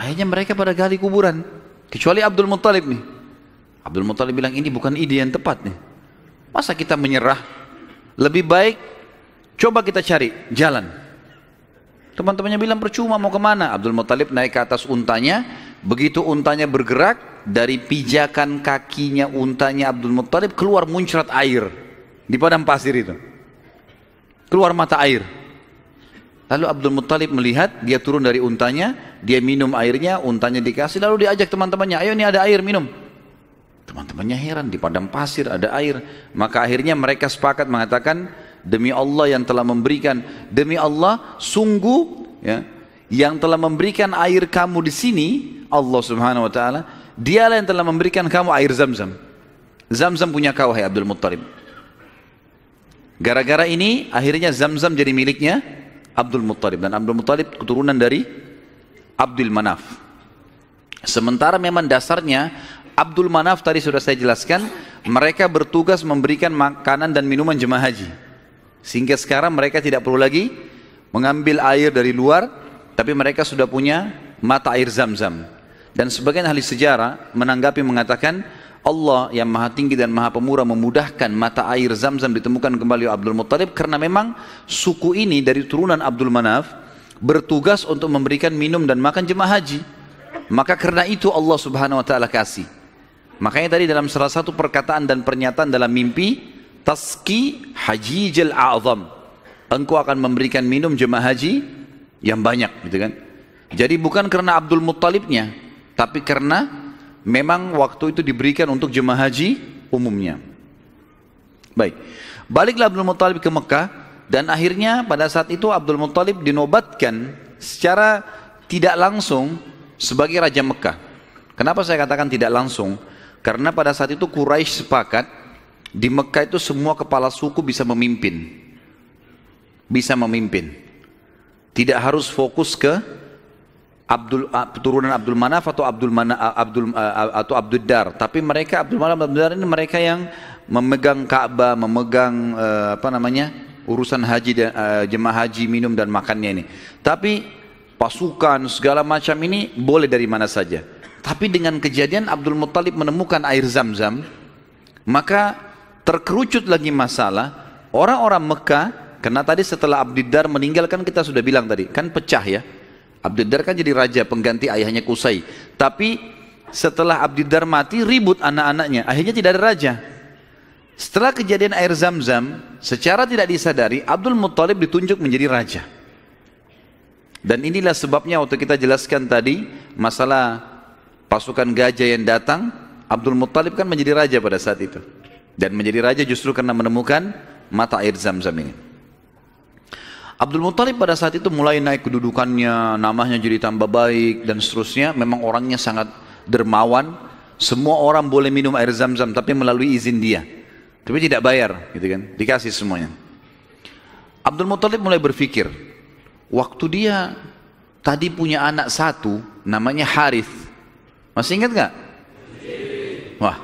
Speaker 1: Akhirnya mereka pada gali kuburan, kecuali Abdul Muttalib nih. Abdul Muttalib bilang ini bukan ide yang tepat nih. Masa kita menyerah? Lebih baik coba kita cari jalan. Teman-temannya bilang percuma, mau kemana? Abdul Muttalib naik ke atas untanya. Begitu untanya bergerak, dari pijakan kakinya untanya Abdul Muttalib keluar muncrat air di padang pasir itu. Keluar mata air. Lalu Abdul Muttalib melihat, dia turun dari untanya, dia minum airnya, untanya dikasih, lalu diajak teman-temannya, ayo nih ada air, minum. Teman-temannya heran, di padang pasir ada air. Maka akhirnya mereka sepakat mengatakan, demi Allah yang telah memberikan, demi Allah sungguh ya, yang telah memberikan air kamu di sini, Allah Subhanahu wa taala, dialah yang telah memberikan kamu air Zam-Zam. Zam-Zam punya kau, hai Abdul Muttalib. Gara-gara ini akhirnya Zam-Zam jadi miliknya Abdul Muttalib, dan Abdul Muttalib keturunan dari Abdul Manaf. Sementara memang dasarnya Abdul Manaf tadi sudah saya jelaskan, mereka bertugas memberikan makanan dan minuman jemaah haji. Sehingga sekarang mereka tidak perlu lagi mengambil air dari luar, tapi mereka sudah punya mata air Zam-Zam. Dan sebagian ahli sejarah menanggapi mengatakan, Allah yang maha tinggi dan maha pemurah memudahkan mata air Zam-Zam ditemukan kembali oleh Abdul Muttalib, karena memang suku ini dari turunan Abdul Manaf bertugas untuk memberikan minum dan makan jemaah haji. Maka karena itu Allah Subhanahu wa taala kasih. Makanya tadi dalam salah satu perkataan dan pernyataan dalam mimpi, Taski hajijal a'zam, engkau akan memberikan minum jemaah haji yang banyak, gitu kan. Jadi bukan karena Abdul Muttalibnya, tapi karena memang waktu itu diberikan untuk jemaah haji umumnya. Baik, baliklah Abdul Muttalib ke Mekah, dan akhirnya pada saat itu Abdul Muttalib dinobatkan secara tidak langsung sebagai Raja Mekah. Kenapa saya katakan tidak langsung? Karena pada saat itu Quraisy sepakat, di Mekah itu semua kepala suku bisa memimpin. Bisa memimpin. Tidak harus fokus ke turunan Abdul Manaf atau Abdul Dar, tapi mereka Abdul Manaf Abdul Dar ini mereka yang memegang Ka'bah, memegang urusan haji dan jemaah haji, minum dan makannya ini. Tapi pasukan segala macam ini boleh dari mana saja. Tapi dengan kejadian Abdul Muttalib menemukan air Zam-Zam, maka terkerucut lagi masalah. Orang-orang Mekah, karena tadi setelah Abdiddar meninggal kan kita sudah bilang tadi, kan pecah ya. Abdiddar kan jadi raja pengganti ayahnya Qusay. Tapi setelah Abdiddar mati ribut anak-anaknya, akhirnya tidak ada raja. Setelah kejadian air Zam-Zam, secara tidak disadari Abdul Muttalib ditunjuk menjadi raja. Dan inilah sebabnya waktu kita jelaskan tadi masalah pasukan gajah yang datang, Abdul Muttalib kan menjadi raja pada saat itu. Dan menjadi raja justru karena menemukan mata air Zam-Zam ini. Abdul Muttalib pada saat itu mulai naik kedudukannya, namanya jadi tambah baik dan seterusnya. Memang orangnya sangat dermawan. Semua orang boleh minum air Zam-Zam tapi melalui izin dia. Tapi tidak bayar, gitu kan? Dikasih semuanya. Abdul Muttalib mulai berpikir, waktu dia tadi punya anak satu, namanya Harith. Masih ingat nggak? Wah,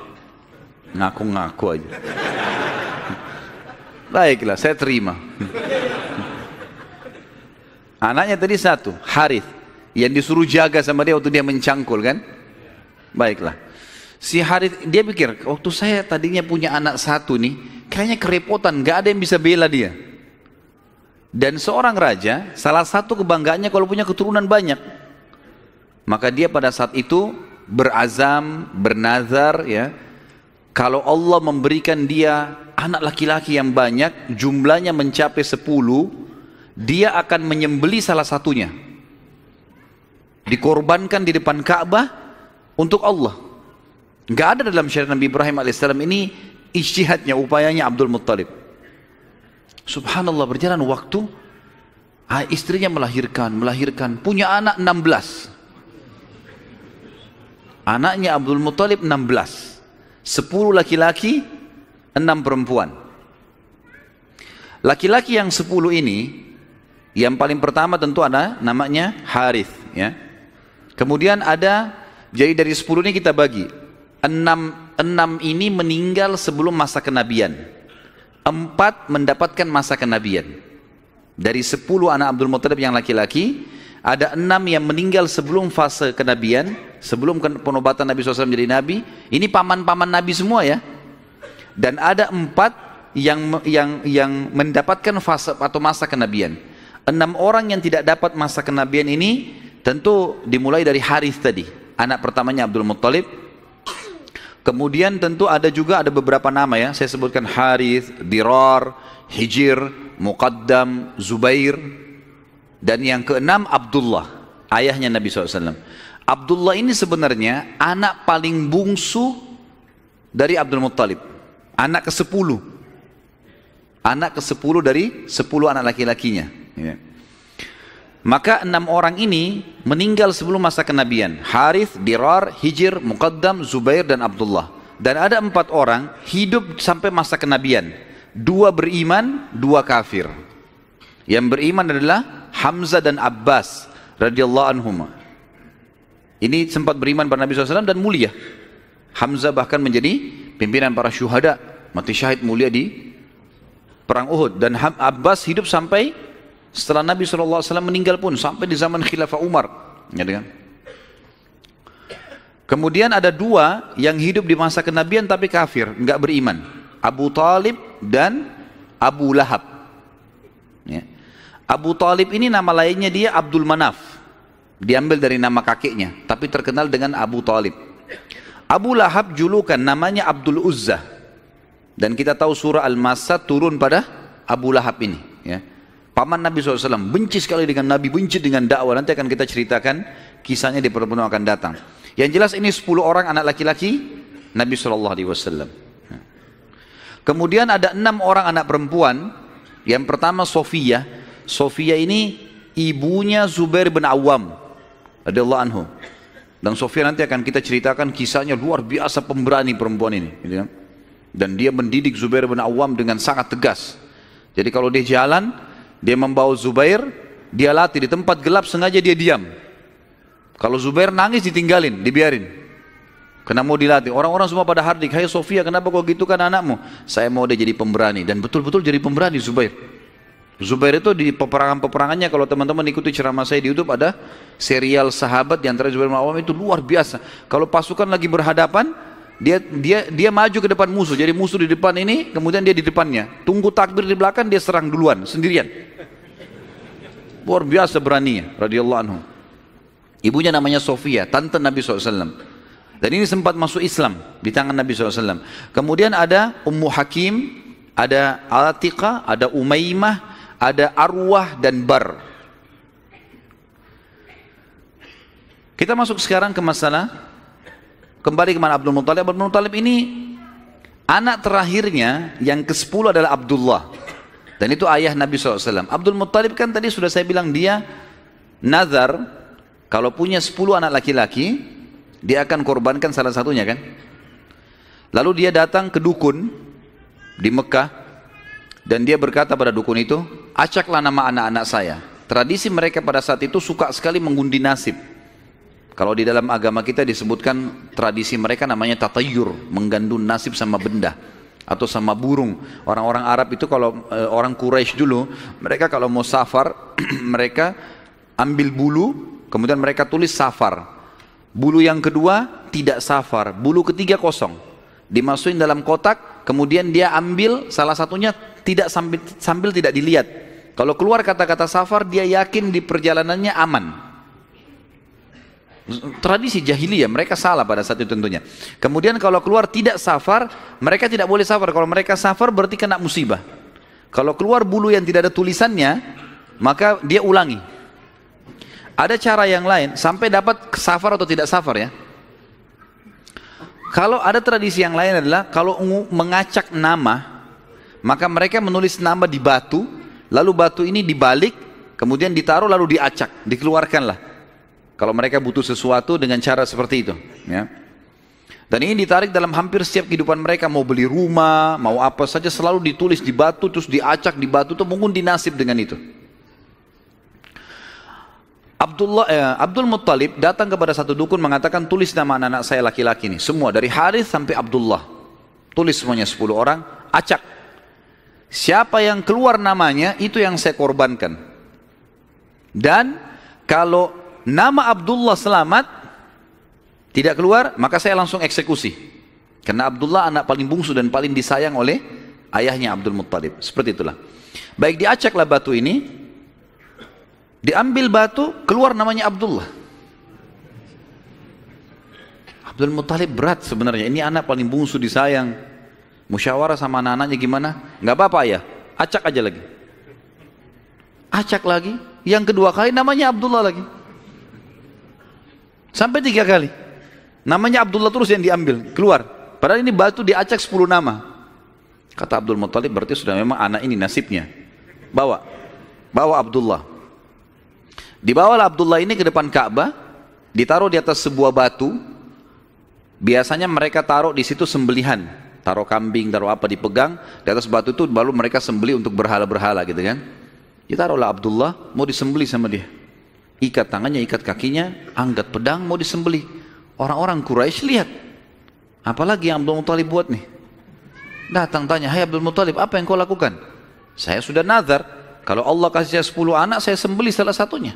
Speaker 1: ngaku-ngaku aja. Baiklah, saya terima. Anaknya tadi satu, Harith, yang disuruh jaga sama dia waktu dia mencangkul kan? Baiklah. Si Harith, dia pikir, waktu saya tadinya punya anak satu nih, kayaknya kerepotan, gak ada yang bisa bela dia. Dan seorang raja, salah satu kebanggaannya kalau punya keturunan banyak. Maka dia pada saat itu berazam, bernazar ya, kalau Allah memberikan dia anak laki-laki yang banyak, jumlahnya mencapai 10, dia akan menyembeli salah satunya, dikorbankan di depan Ka'bah untuk Allah. Nggak ada dalam syariat Nabi Ibrahim alaihissalam. Ini ijtihadnya, upayanya Abdul Muttalib. Subhanallah, berjalan waktu, istrinya melahirkan, punya anak 16. Anaknya Abdul Muttalib 16, 10 laki-laki, 6 perempuan. Laki-laki yang 10 ini, yang paling pertama tentu ada namanya Harith ya. Kemudian ada, jadi dari 10 ini kita bagi 6 ini meninggal sebelum masa kenabian, 4 mendapatkan masa kenabian. Dari 10 anak Abdul Muttalib yang laki-laki, ada 6 yang meninggal sebelum fase kenabian, sebelum penobatan Nabi SAW menjadi Nabi. Ini paman-paman Nabi semua ya. Dan ada 4 yang mendapatkan fase atau masa kenabian. 6 orang yang tidak dapat masa kenabian ini tentu dimulai dari Harith tadi, anak pertamanya Abdul Muttalib. Kemudian tentu ada beberapa nama ya, saya sebutkan Harith, Dirar, Hijir, Muqaddam, Zubair. Dan yang keenam Abdullah, ayahnya Nabi SAW. Abdullah ini sebenarnya anak paling bungsu dari Abdul Muttalib, anak ke-10. Anak ke-10 dari 10 anak laki-lakinya ya. Maka 6 orang ini meninggal sebelum masa kenabian. Harith, Dirar, Hijir, Muqaddam, Zubair dan Abdullah. Dan ada 4 orang hidup sampai masa kenabian. 2 beriman, 2 kafir. Yang beriman adalah Hamzah dan Abbas radhiyallahu anhum. Ini sempat beriman pada Nabi SAW dan mulia. Hamzah bahkan menjadi pimpinan para syuhada, mati syahid mulia di perang Uhud. Dan Abbas hidup sampai setelah Nabi SAW meninggal pun, sampai di zaman Khilafah Umar ya, kan? Kemudian ada 2 yang hidup di masa kenabian tapi kafir, enggak beriman, Abu Talib dan Abu Lahab ya. Abu Talib ini nama lainnya dia Abdul Manaf, diambil dari nama kakeknya, tapi terkenal dengan Abu Talib. Abu Lahab julukan namanya Abdul Uzza. Dan kita tahu surah Al-Masad turun pada Abu Lahab ini ya. Paman Nabi SAW, benci sekali dengan Nabi, benci dengan dakwah. Nanti akan kita ceritakan kisahnya di pertemuan akan datang. Yang jelas ini 10 orang anak laki-laki Nabi SAW. Kemudian ada 6 orang anak perempuan. Yang pertama Sofiyah. Sofiyah ini ibunya Zubair bin Awam radhiyallahu anhu. Dan Sofiyah nanti akan kita ceritakan kisahnya, luar biasa pemberani perempuan ini gitu kan? Dan dia mendidik Zubair bin Awam dengan sangat tegas. Jadi kalau dia jalan, dia membawa Zubair, dia latih di tempat gelap, sengaja dia diam. Kalau Zubair nangis ditinggalin, dibiarin. Karena mau dilatih. Orang-orang semua pada hardik, hai Sofia kenapa kau gitu kan anakmu? Saya mau dia jadi pemberani. Dan betul-betul jadi pemberani Zubair. Zubair itu di peperangan-peperangannya, kalau teman-teman ikuti ceramah saya di YouTube, ada serial sahabat di antara Zubair bin Awam itu luar biasa. Kalau pasukan lagi berhadapan, dia maju ke depan musuh. Jadi musuh di depan ini, kemudian dia di depannya. Tunggu takbir di belakang, dia serang duluan, sendirian. Luar biasa beraninya, radhiyallahu anhu. Ibunya namanya Sofia, tante Nabi SAW. Dan ini sempat masuk Islam di tangan Nabi SAW. Kemudian ada Ummu Hakim, ada Atiqah, ada Umaymah, ada Arwah dan Bar. Kita masuk sekarang ke masalah, kembali ke mana Abdul Muttalib. Abdul Muttalib ini anak terakhirnya yang ke-10 adalah Abdullah. Dan itu ayah Nabi SAW. Abdul Muttalib kan tadi sudah saya bilang dia nazar, kalau punya 10 anak laki-laki, dia akan korbankan salah satunya kan. Lalu dia datang ke dukun di Mekah dan dia berkata pada dukun itu, acaklah nama anak-anak saya. Tradisi mereka pada saat itu suka sekali mengundi nasib. Kalau di dalam agama kita disebutkan tradisi mereka namanya tatayur, menggandun nasib sama benda atau sama burung. Orang-orang Arab itu kalau orang Quraisy dulu, mereka kalau mau safar mereka ambil bulu, kemudian mereka tulis safar. Bulu yang kedua tidak safar, bulu ketiga kosong. Dimasukin dalam kotak, kemudian dia ambil salah satunya tidak sambil tidak dilihat. Kalau keluar kata-kata safar, dia yakin di perjalanannya aman. Tradisi jahiliyah, mereka salah pada saat itu tentunya. Kemudian kalau keluar tidak safar, mereka tidak boleh safar. Kalau mereka safar berarti kena musibah. Kalau keluar bulu yang tidak ada tulisannya, maka dia ulangi. Ada cara yang lain sampai dapat safar atau tidak safar ya. Kalau ada tradisi yang lain adalah kalau mengacak nama, maka mereka menulis nama di batu, lalu batu ini dibalik, kemudian ditaruh lalu diacak, dikeluarkanlah. Kalau mereka butuh sesuatu dengan cara seperti itu, ya. Dan ini ditarik dalam hampir setiap kehidupan mereka, mau beli rumah, mau apa saja selalu ditulis di batu, terus diacak di batu, itu mengundi nasib dengan itu. Abdul Muttalib datang kepada satu dukun mengatakan, tulis nama anak-anak saya laki-laki ini semua dari Harith sampai Abdullah, tulis semuanya 10 orang, acak. Siapa yang keluar namanya itu yang saya korbankan. Dan kalau nama Abdullah selamat tidak keluar, maka saya langsung eksekusi. Karena Abdullah anak paling bungsu dan paling disayang oleh ayahnya Abdul Muttalib. Seperti itulah. Baik, diacaklah batu ini. Diambil batu, keluar namanya Abdullah. Abdul Muttalib berat sebenarnya. Ini anak paling bungsu disayang. Musyawarah sama anak-anaknya gimana? Nggak apa-apa ya, acak aja lagi. Acak lagi. Yang kedua kali namanya Abdullah lagi. Sampai 3 kali. Namanya Abdullah terus yang diambil, keluar. Padahal ini batu diacak 10 nama. Kata Abdul Muttalib, berarti sudah memang anak ini nasibnya. Bawa Abdullah. Dibawalah Abdullah ini ke depan Ka'bah, ditaruh di atas sebuah batu. Biasanya mereka taruh di situ sembelihan, taruh kambing, taruh apa, dipegang di atas batu itu, baru mereka sembelih untuk berhala-berhala gitu kan. Ditaruhlah Abdullah, mau disembelih sama dia. Ikat tangannya, ikat kakinya, angkat pedang, mau disembelih. Orang-orang Quraisy lihat, apalagi yang Abdul Muttalib buat nih. Datang tanya, hai Abdul Muttalib, apa yang kau lakukan? Saya sudah nazar, kalau Allah kasih saya 10 anak, saya sembelih salah satunya.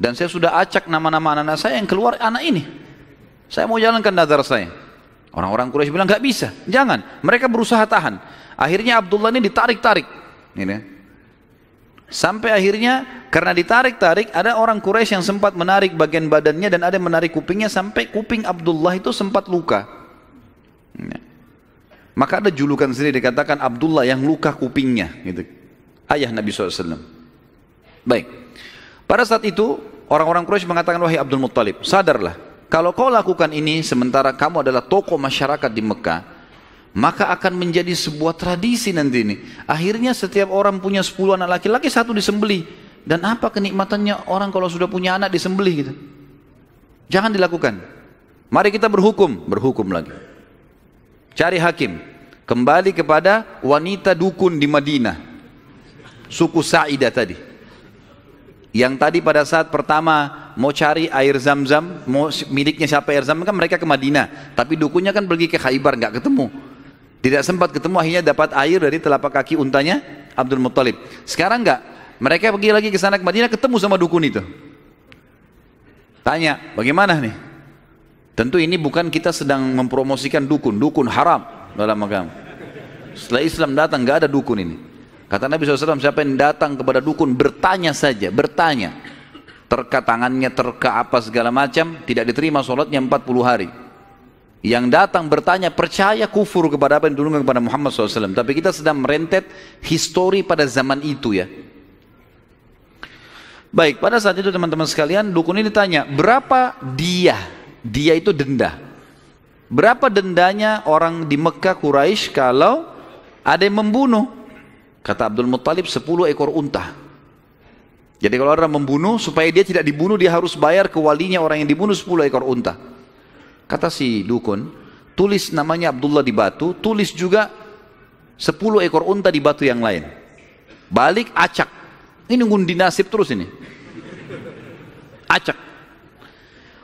Speaker 1: Dan saya sudah acak nama-nama anak-anak saya, yang keluar anak ini. Saya mau jalankan nazar saya. Orang-orang Quraisy bilang, nggak bisa, jangan. Mereka berusaha tahan. Akhirnya Abdullah ini ditarik-tarik. Sampai akhirnya, karena ditarik-tarik, ada orang Quraisy yang sempat menarik bagian badannya, dan ada yang menarik kupingnya, sampai kuping Abdullah itu sempat luka. Maka ada julukan sendiri, dikatakan Abdullah yang luka kupingnya. Gitu. Ayah Nabi SAW. Baik. Pada saat itu, orang-orang Quraisy mengatakan, wahai Abdul Muttalib, sadarlah, kalau kau lakukan ini sementara kamu adalah tokoh masyarakat di Mekah, maka akan menjadi sebuah tradisi nanti ini. Akhirnya setiap orang punya 10 anak laki-laki, 1 disembelih. Dan apa kenikmatannya orang kalau sudah punya anak disembelih gitu? Jangan dilakukan. Mari kita berhukum lagi. Cari hakim. Kembali kepada wanita dukun di Madinah. Suku Sa'idah tadi. Yang tadi pada saat pertama mau cari air Zam-Zam, mau miliknya siapa air Zam-Zam, kan mereka ke Madinah. Tapi dukunnya kan pergi ke Khaybar, nggak ketemu. Tidak sempat ketemu, akhirnya dapat air dari telapak kaki untanya Abdul Muttalib. Sekarang nggak, mereka pergi lagi ke sana ke Madinah, ketemu sama dukun itu. Tanya, bagaimana nih? Tentu ini bukan kita sedang mempromosikan dukun, dukun haram dalam agama. Setelah Islam datang nggak ada dukun ini. Kata Nabi SAW, siapa yang datang kepada dukun bertanya saja, bertanya. Terka tangannya, terka apa segala macam, tidak diterima sholatnya 40 hari. Yang datang bertanya, percaya kufur kepada apa yang diturunkan kepada Muhammad SAW. Tapi kita sedang merentet histori pada zaman itu ya. Baik, pada saat itu teman-teman sekalian, dukun ini tanya, berapa dia? Dia itu denda. Berapa dendanya orang di Mekah Quraisy kalau ada yang membunuh? Kata Abdul Muttalib, 10 ekor unta. Jadi kalau orang membunuh, supaya dia tidak dibunuh, dia harus bayar ke walinya orang yang dibunuh 10 ekor unta. Kata si dukun, tulis namanya Abdullah di batu, tulis juga 10 ekor unta di batu yang lain. Balik, acak. Ini ngundi nasib terus ini. Acak.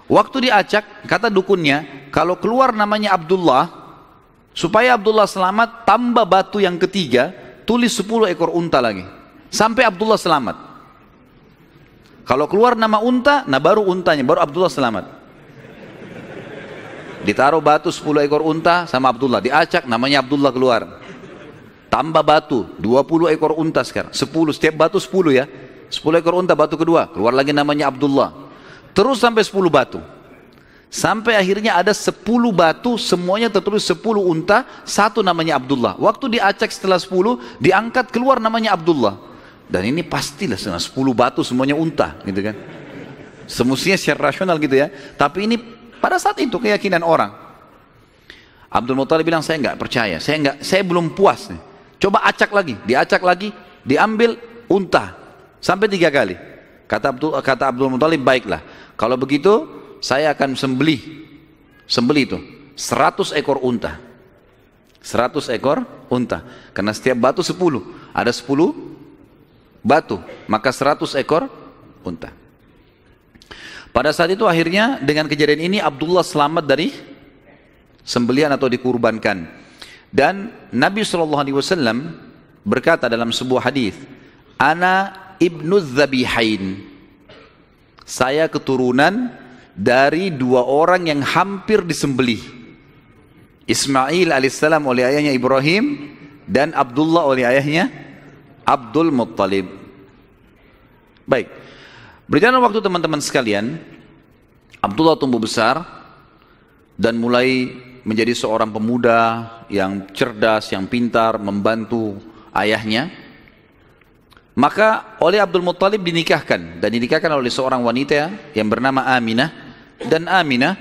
Speaker 1: Waktu diacak, kata dukunnya, kalau keluar namanya Abdullah, supaya Abdullah selamat, tambah batu yang ketiga, tulis 10 ekor unta lagi. Sampai Abdullah selamat. Kalau keluar nama unta, nah baru untanya, baru Abdullah selamat. Ditaruh batu 10 ekor unta sama Abdullah. Diacak, namanya Abdullah keluar. Tambah batu, 20 ekor unta sekarang. 10, setiap batu 10 ya. 10 ekor unta, batu kedua. Keluar lagi namanya Abdullah. Terus sampai 10 batu. Sampai akhirnya ada 10 batu, semuanya tertulis 10 unta, satu namanya Abdullah. Waktu diacak setelah 10, diangkat keluar namanya Abdullah. Dan ini pastilah 10 batu semuanya unta, gitu kan. Semestinya secara rasional gitu ya. Tapi ini pada saat itu keyakinan orang. Abdul Muttalib bilang, saya nggak percaya, saya belum puas nih. Coba acak lagi, diacak lagi, diambil unta sampai 3 kali. Kata Abdul Muttalib, baiklah. Kalau begitu saya akan sembelih itu 100 ekor unta. 100 ekor unta. Karena setiap batu 10, ada 10 batu, maka 100 ekor unta. Pada saat itu akhirnya dengan kejadian ini Abdullah selamat dari sembelihan atau dikurbankan. Dan Nabi SAW berkata dalam sebuah hadis, Ana ibnu Zabihain, saya keturunan dari 2 orang yang hampir disembelih. Ismail alaihissalam oleh ayahnya Ibrahim, dan Abdullah oleh ayahnya Abdul Muttalib. Baik, berjalan waktu teman-teman sekalian, Abdullah tumbuh besar dan mulai menjadi seorang pemuda yang cerdas, yang pintar, membantu ayahnya. Maka oleh Abdul Muttalib dinikahkan, dan dinikahkan oleh seorang wanita yang bernama Aminah. Dan Aminah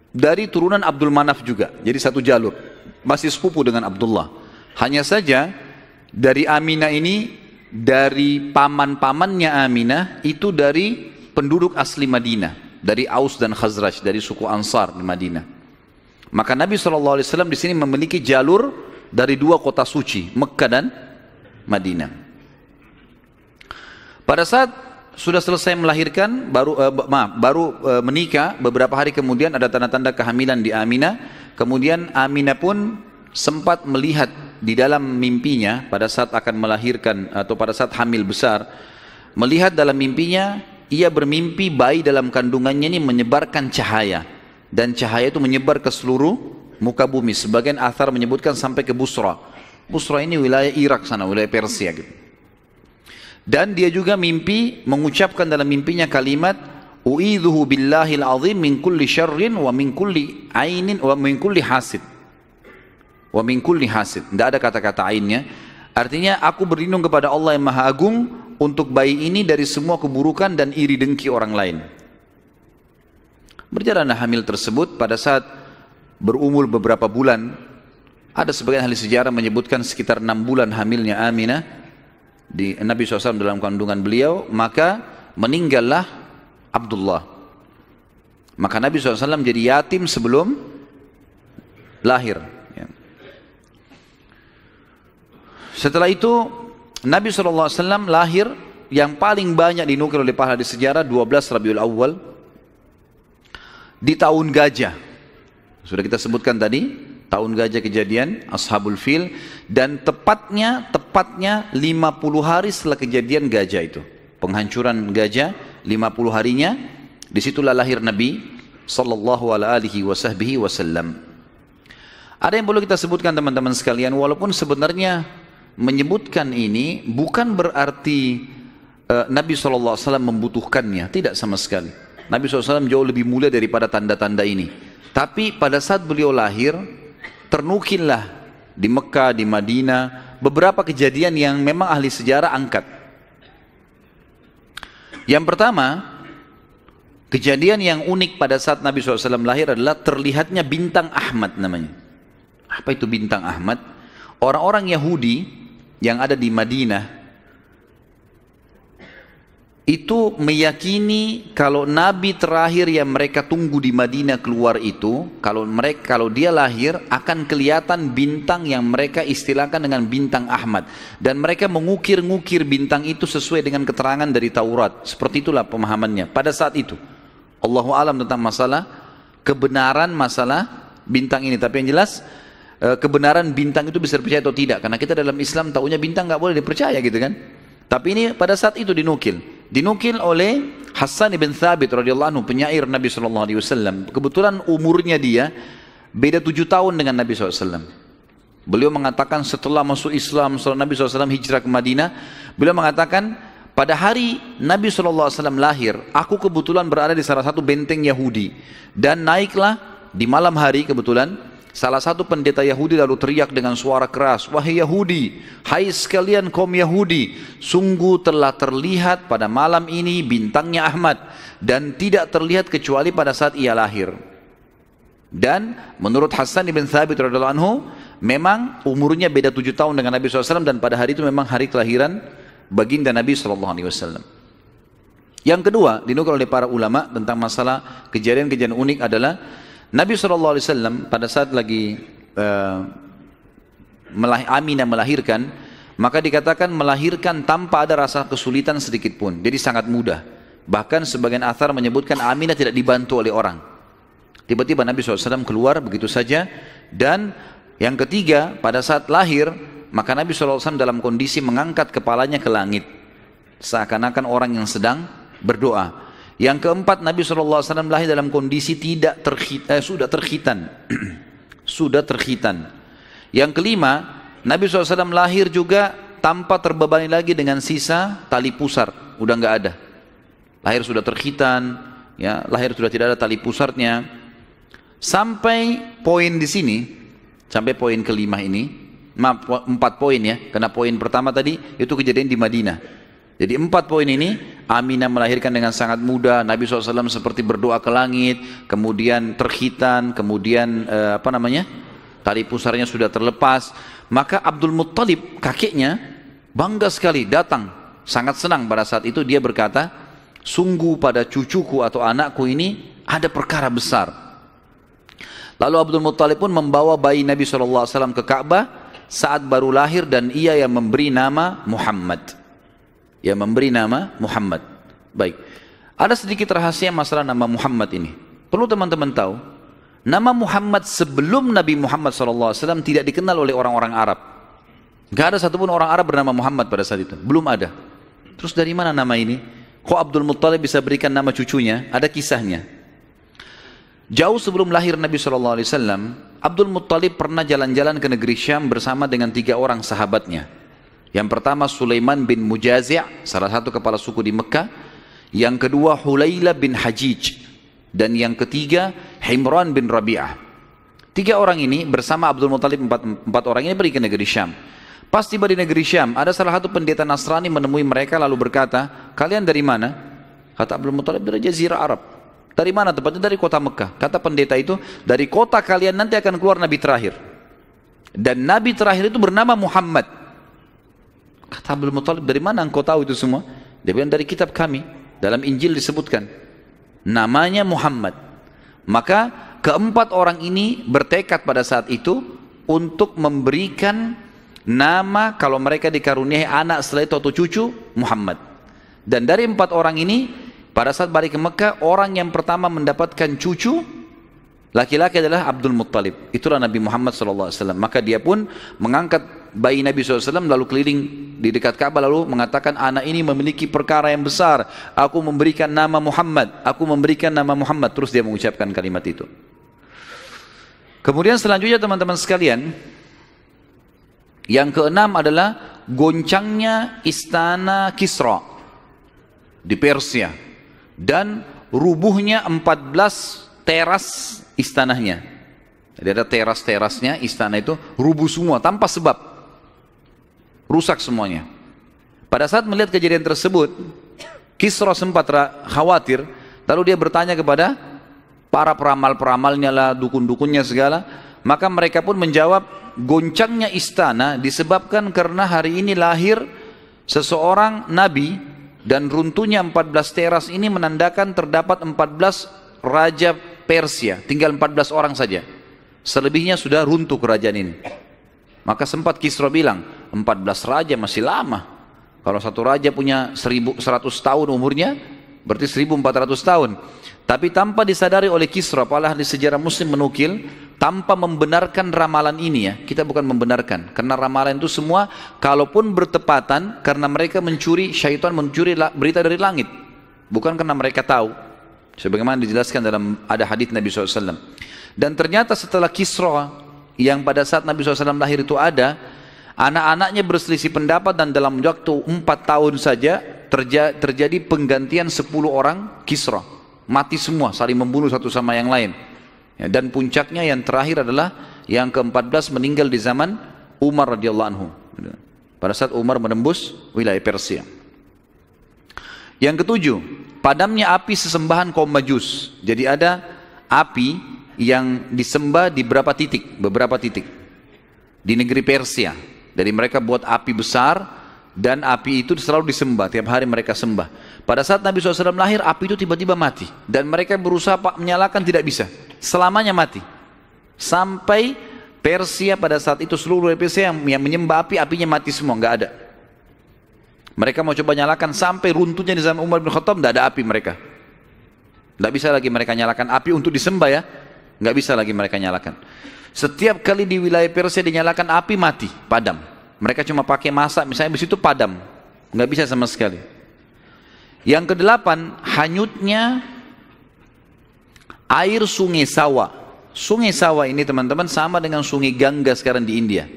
Speaker 1: dari turunan Abdul Manaf juga, jadi satu jalur, masih sepupu dengan Abdullah. Hanya saja dari Aminah ini, dari paman-pamannya Aminah itu dari penduduk asli Madinah, dari Aus dan Khazraj, dari suku Ansar di Madinah. Maka Nabi SAW di sini memiliki jalur dari 2 kota suci, Mekkah dan Madinah. Pada saat sudah selesai melahirkan, baru menikah, beberapa hari kemudian ada tanda-tanda kehamilan di Aminah. Kemudian Aminah pun sempat melihat di dalam mimpinya pada saat akan melahirkan atau pada saat hamil besar, melihat dalam mimpinya ia bermimpi bayi dalam kandungannya ini menyebarkan cahaya, dan cahaya itu menyebar ke seluruh muka bumi. Sebagian athar menyebutkan sampai ke Busra. Busra ini wilayah Irak sana, wilayah Persia gitu. Dan dia juga mimpi mengucapkan dalam mimpinya kalimat u'idzuhu billahil azim min kulli syarrin wa min kulli ainin wa min kulli hasid. Wa min kulli hasid. Tidak ada kata-kata ainnya. Artinya aku berlindung kepada Allah yang Maha Agung untuk bayi ini dari semua keburukan dan iri dengki orang lain. Berjalanlah hamil tersebut. Pada saat berumur beberapa bulan, ada sebagian ahli sejarah menyebutkan sekitar 6 bulan hamilnya Aminah di Nabi SAW dalam kandungan beliau, maka meninggallah Abdullah. Maka Nabi SAW jadi yatim sebelum lahir. Setelah itu Nabi SAW lahir yang paling banyak dinukil oleh para hadis sejarah 12 Rabiul Awal di tahun gajah. Sudah kita sebutkan tadi, tahun gajah kejadian Ashabul Fil, dan tepatnya 50 hari setelah kejadian gajah itu. Penghancuran gajah 50 harinya, disitulah lahir Nabi sallallahu alaihi wasallam. Ada yang perlu kita sebutkan teman-teman sekalian, walaupun sebenarnya menyebutkan ini bukan berarti Nabi SAW membutuhkannya, tidak sama sekali. Nabi SAW jauh lebih mulia daripada tanda-tanda ini. Tapi pada saat beliau lahir, ternukillah di Mekah, di Madinah, beberapa kejadian yang memang ahli sejarah angkat. Yang pertama, kejadian yang unik pada saat Nabi SAW lahir adalah terlihatnya bintang Ahmad namanya. Apa itu bintang Ahmad? Orang-orang Yahudi yang ada di Madinah itu meyakini kalau Nabi terakhir yang mereka tunggu di Madinah keluar itu, kalau dia lahir akan kelihatan bintang yang mereka istilahkan dengan bintang Ahmad, dan mereka mengukir-ngukir bintang itu sesuai dengan keterangan dari Taurat. Seperti itulah pemahamannya pada saat itu. Allahu alam tentang masalah kebenaran masalah bintang ini, tapi yang jelas kebenaran bintang itu bisa dipercaya atau tidak, karena kita dalam Islam tahunya bintang nggak boleh dipercaya gitu kan. Tapi ini pada saat itu dinukil oleh Hassan ibn Thabit radhiyallahu anhu, penyair Nabi SAW. Kebetulan umurnya dia beda 7 tahun dengan Nabi SAW. Beliau mengatakan setelah masuk Islam, setelah Nabi SAW hijrah ke Madinah, beliau mengatakan pada hari Nabi SAW lahir, aku kebetulan berada di salah satu benteng Yahudi, dan naiklah di malam hari kebetulan salah satu pendeta Yahudi lalu teriak dengan suara keras, "Wahai Yahudi, hai sekalian kaum Yahudi, sungguh telah terlihat pada malam ini bintangnya Ahmad, dan tidak terlihat kecuali pada saat ia lahir." Dan menurut Hassan ibn Thabit radhiyallahu anhu, memang umurnya beda 7 tahun dengan Nabi SAW, dan pada hari itu memang hari kelahiran baginda Nabi SAW. Yang kedua dinukil oleh para ulama tentang masalah kejadian-kejadian unik adalah Nabi SAW pada saat lagi Aminah melahirkan, maka dikatakan melahirkan tanpa ada rasa kesulitan sedikit pun, jadi sangat mudah. Bahkan sebagian athar menyebutkan Aminah tidak dibantu oleh orang. Tiba-tiba Nabi SAW keluar begitu saja. Dan yang ketiga, pada saat lahir, maka Nabi SAW dalam kondisi mengangkat kepalanya ke langit, seakan-akan orang yang sedang berdoa. Yang keempat, Nabi SAW lahir dalam kondisi sudah terkhitan. Sudah terkhitan. Yang kelima, Nabi SAW lahir juga tanpa terbebani lagi dengan sisa tali pusar. Udah nggak ada. Lahir sudah terkhitan, ya, lahir sudah tidak ada tali pusarnya. Sampai poin di sini, sampai poin kelima ini, 4 poin ya, karena poin pertama tadi itu kejadian di Madinah. Jadi 4 poin ini, Aminah melahirkan dengan sangat mudah, Nabi SAW seperti berdoa ke langit, kemudian terkhitan, kemudian tali pusarnya sudah terlepas. Maka Abdul Muttalib, kakeknya, bangga sekali, datang, sangat senang pada saat itu. Dia berkata, sungguh pada cucuku atau anakku ini ada perkara besar. Lalu Abdul Muttalib pun membawa bayi Nabi SAW ke Ka'bah saat baru lahir, dan ia yang memberi nama Muhammad. Baik, ada sedikit rahasia masalah nama Muhammad ini. Perlu teman-teman tahu, nama Muhammad sebelum Nabi Muhammad SAW tidak dikenal oleh orang-orang Arab. Gak ada satupun orang Arab bernama Muhammad pada saat itu, belum ada. Terus dari mana nama ini? Kok Abdul Muttalib bisa berikan nama cucunya? Ada kisahnya. Jauh sebelum lahir Nabi SAW, Abdul Muttalib pernah jalan-jalan ke negeri Syam bersama dengan 3 orang sahabatnya. Yang pertama Sulaiman bin Mujazi', salah satu kepala suku di Mekah. Yang kedua Hulayla bin Hajij. Dan yang ketiga Himran bin Rabi'ah. 3 orang ini bersama Abdul Muttalib, 4 orang ini pergi ke negeri Syam. Pas tiba di negeri Syam, ada salah satu pendeta Nasrani menemui mereka lalu berkata, "Kalian dari mana?" Kata Abdul Muttalib, "Dari Jazirah Arab." "Dari mana tempatnya?" "Dari kota Mekah." Kata pendeta itu, "Dari kota kalian nanti akan keluar Nabi terakhir. Dan Nabi terakhir itu bernama Muhammad." Kata Abdul Muttalib, "Dari mana engkau tahu itu semua?" Dia bilang, "Dari kitab kami, dalam Injil disebutkan namanya Muhammad." Maka keempat orang ini bertekad pada saat itu untuk memberikan nama kalau mereka dikaruniai anak setelah itu atau cucu, Muhammad. Dan dari 4 orang ini, pada saat balik ke Mekah, orang yang pertama mendapatkan cucu laki-laki adalah Abdul Muttalib. Itulah Nabi Muhammad SAW. Maka dia pun mengangkat bayi Nabi SAW lalu keliling di dekat Ka'bah lalu mengatakan, anak ini memiliki perkara yang besar. Aku memberikan nama Muhammad. Aku memberikan nama Muhammad. Terus dia mengucapkan kalimat itu. Kemudian selanjutnya teman-teman sekalian, yang keenam adalah goncangnya istana Kisra di Persia dan rubuhnya 14 teras istananya. Jadi ada teras-terasnya istana itu rubuh semua tanpa sebab, rusak semuanya. Pada saat melihat kejadian tersebut, Kisra sempat khawatir, lalu dia bertanya kepada para peramal-peramalnya lah, dukun-dukunnya segala. Maka mereka pun menjawab, goncangnya istana disebabkan karena hari ini lahir seseorang nabi, dan runtuhnya 14 teras ini menandakan terdapat 14 raja Persia, tinggal 14 orang saja. Selebihnya sudah runtuh kerajaan ini. Maka sempat Kisra bilang, 14 raja masih lama. Kalau satu raja punya 1100 tahun umurnya, berarti 1400 tahun. Tapi tanpa disadari oleh Kisra, para ahli sejarah muslim menukil, tanpa membenarkan ramalan ini ya, kita bukan membenarkan. Karena ramalan itu semua, kalaupun bertepatan, karena mereka mencuri, syaitan mencuri berita dari langit. Bukan karena mereka tahu. Sebagaimana dijelaskan dalam ada hadits Nabi SAW. Dan ternyata setelah Kisra, yang pada saat Nabi SAW lahir itu ada, anak-anaknya berselisih pendapat dan dalam waktu 4 tahun saja, terjadi penggantian 10 orang Kisra. Mati semua, saling membunuh satu sama yang lain. Ya, dan puncaknya yang terakhir adalah yang ke-14 meninggal di zaman Umar radhiyallahu anhu. Pada saat Umar menembus wilayah Persia. Yang ketujuh, padamnya api sesembahan kaum Majus. Jadi ada api yang disembah di beberapa titik di negeri Persia. Jadi mereka buat api besar dan api itu selalu disembah, tiap hari mereka sembah. Pada saat Nabi SAW lahir, api itu tiba-tiba mati dan mereka berusaha menyalakan, tidak bisa, selamanya mati. Sampai Persia pada saat itu seluruh Persia yang menyembah api, apinya mati semua, nggak ada. Mereka mau coba nyalakan sampai runtuhnya di zaman Umar bin Khattab, tidak ada api mereka. Tidak bisa lagi mereka nyalakan api untuk disembah ya, nggak bisa lagi mereka nyalakan. Setiap kali di wilayah Persia dinyalakan api mati, padam. Mereka cuma pakai masak, misalnya di situ padam, nggak bisa sama sekali. Yang kedelapan, hanyutnya air sungai Sawa. Sungai Sawa ini teman-teman sama dengan sungai Gangga sekarang di India.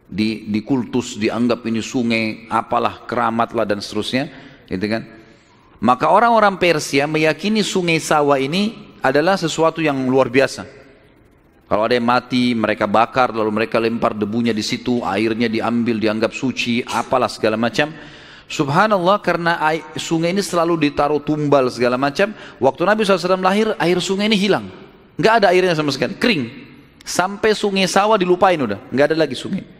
Speaker 1: Di kultus dianggap ini sungai apalah, keramat lah dan seterusnya, gitu kan. Maka orang-orang Persia meyakini sungai Sawa ini adalah sesuatu yang luar biasa. Kalau ada yang mati, mereka bakar, lalu mereka lempar debunya di situ, airnya diambil, dianggap suci, apalah segala macam. Subhanallah, karena sungai ini selalu ditaruh tumbal segala macam. Waktu Nabi SAW lahir, air sungai ini hilang, nggak ada airnya sama sekali, kering. Sampai sungai Sawa dilupain udah, nggak ada lagi sungai.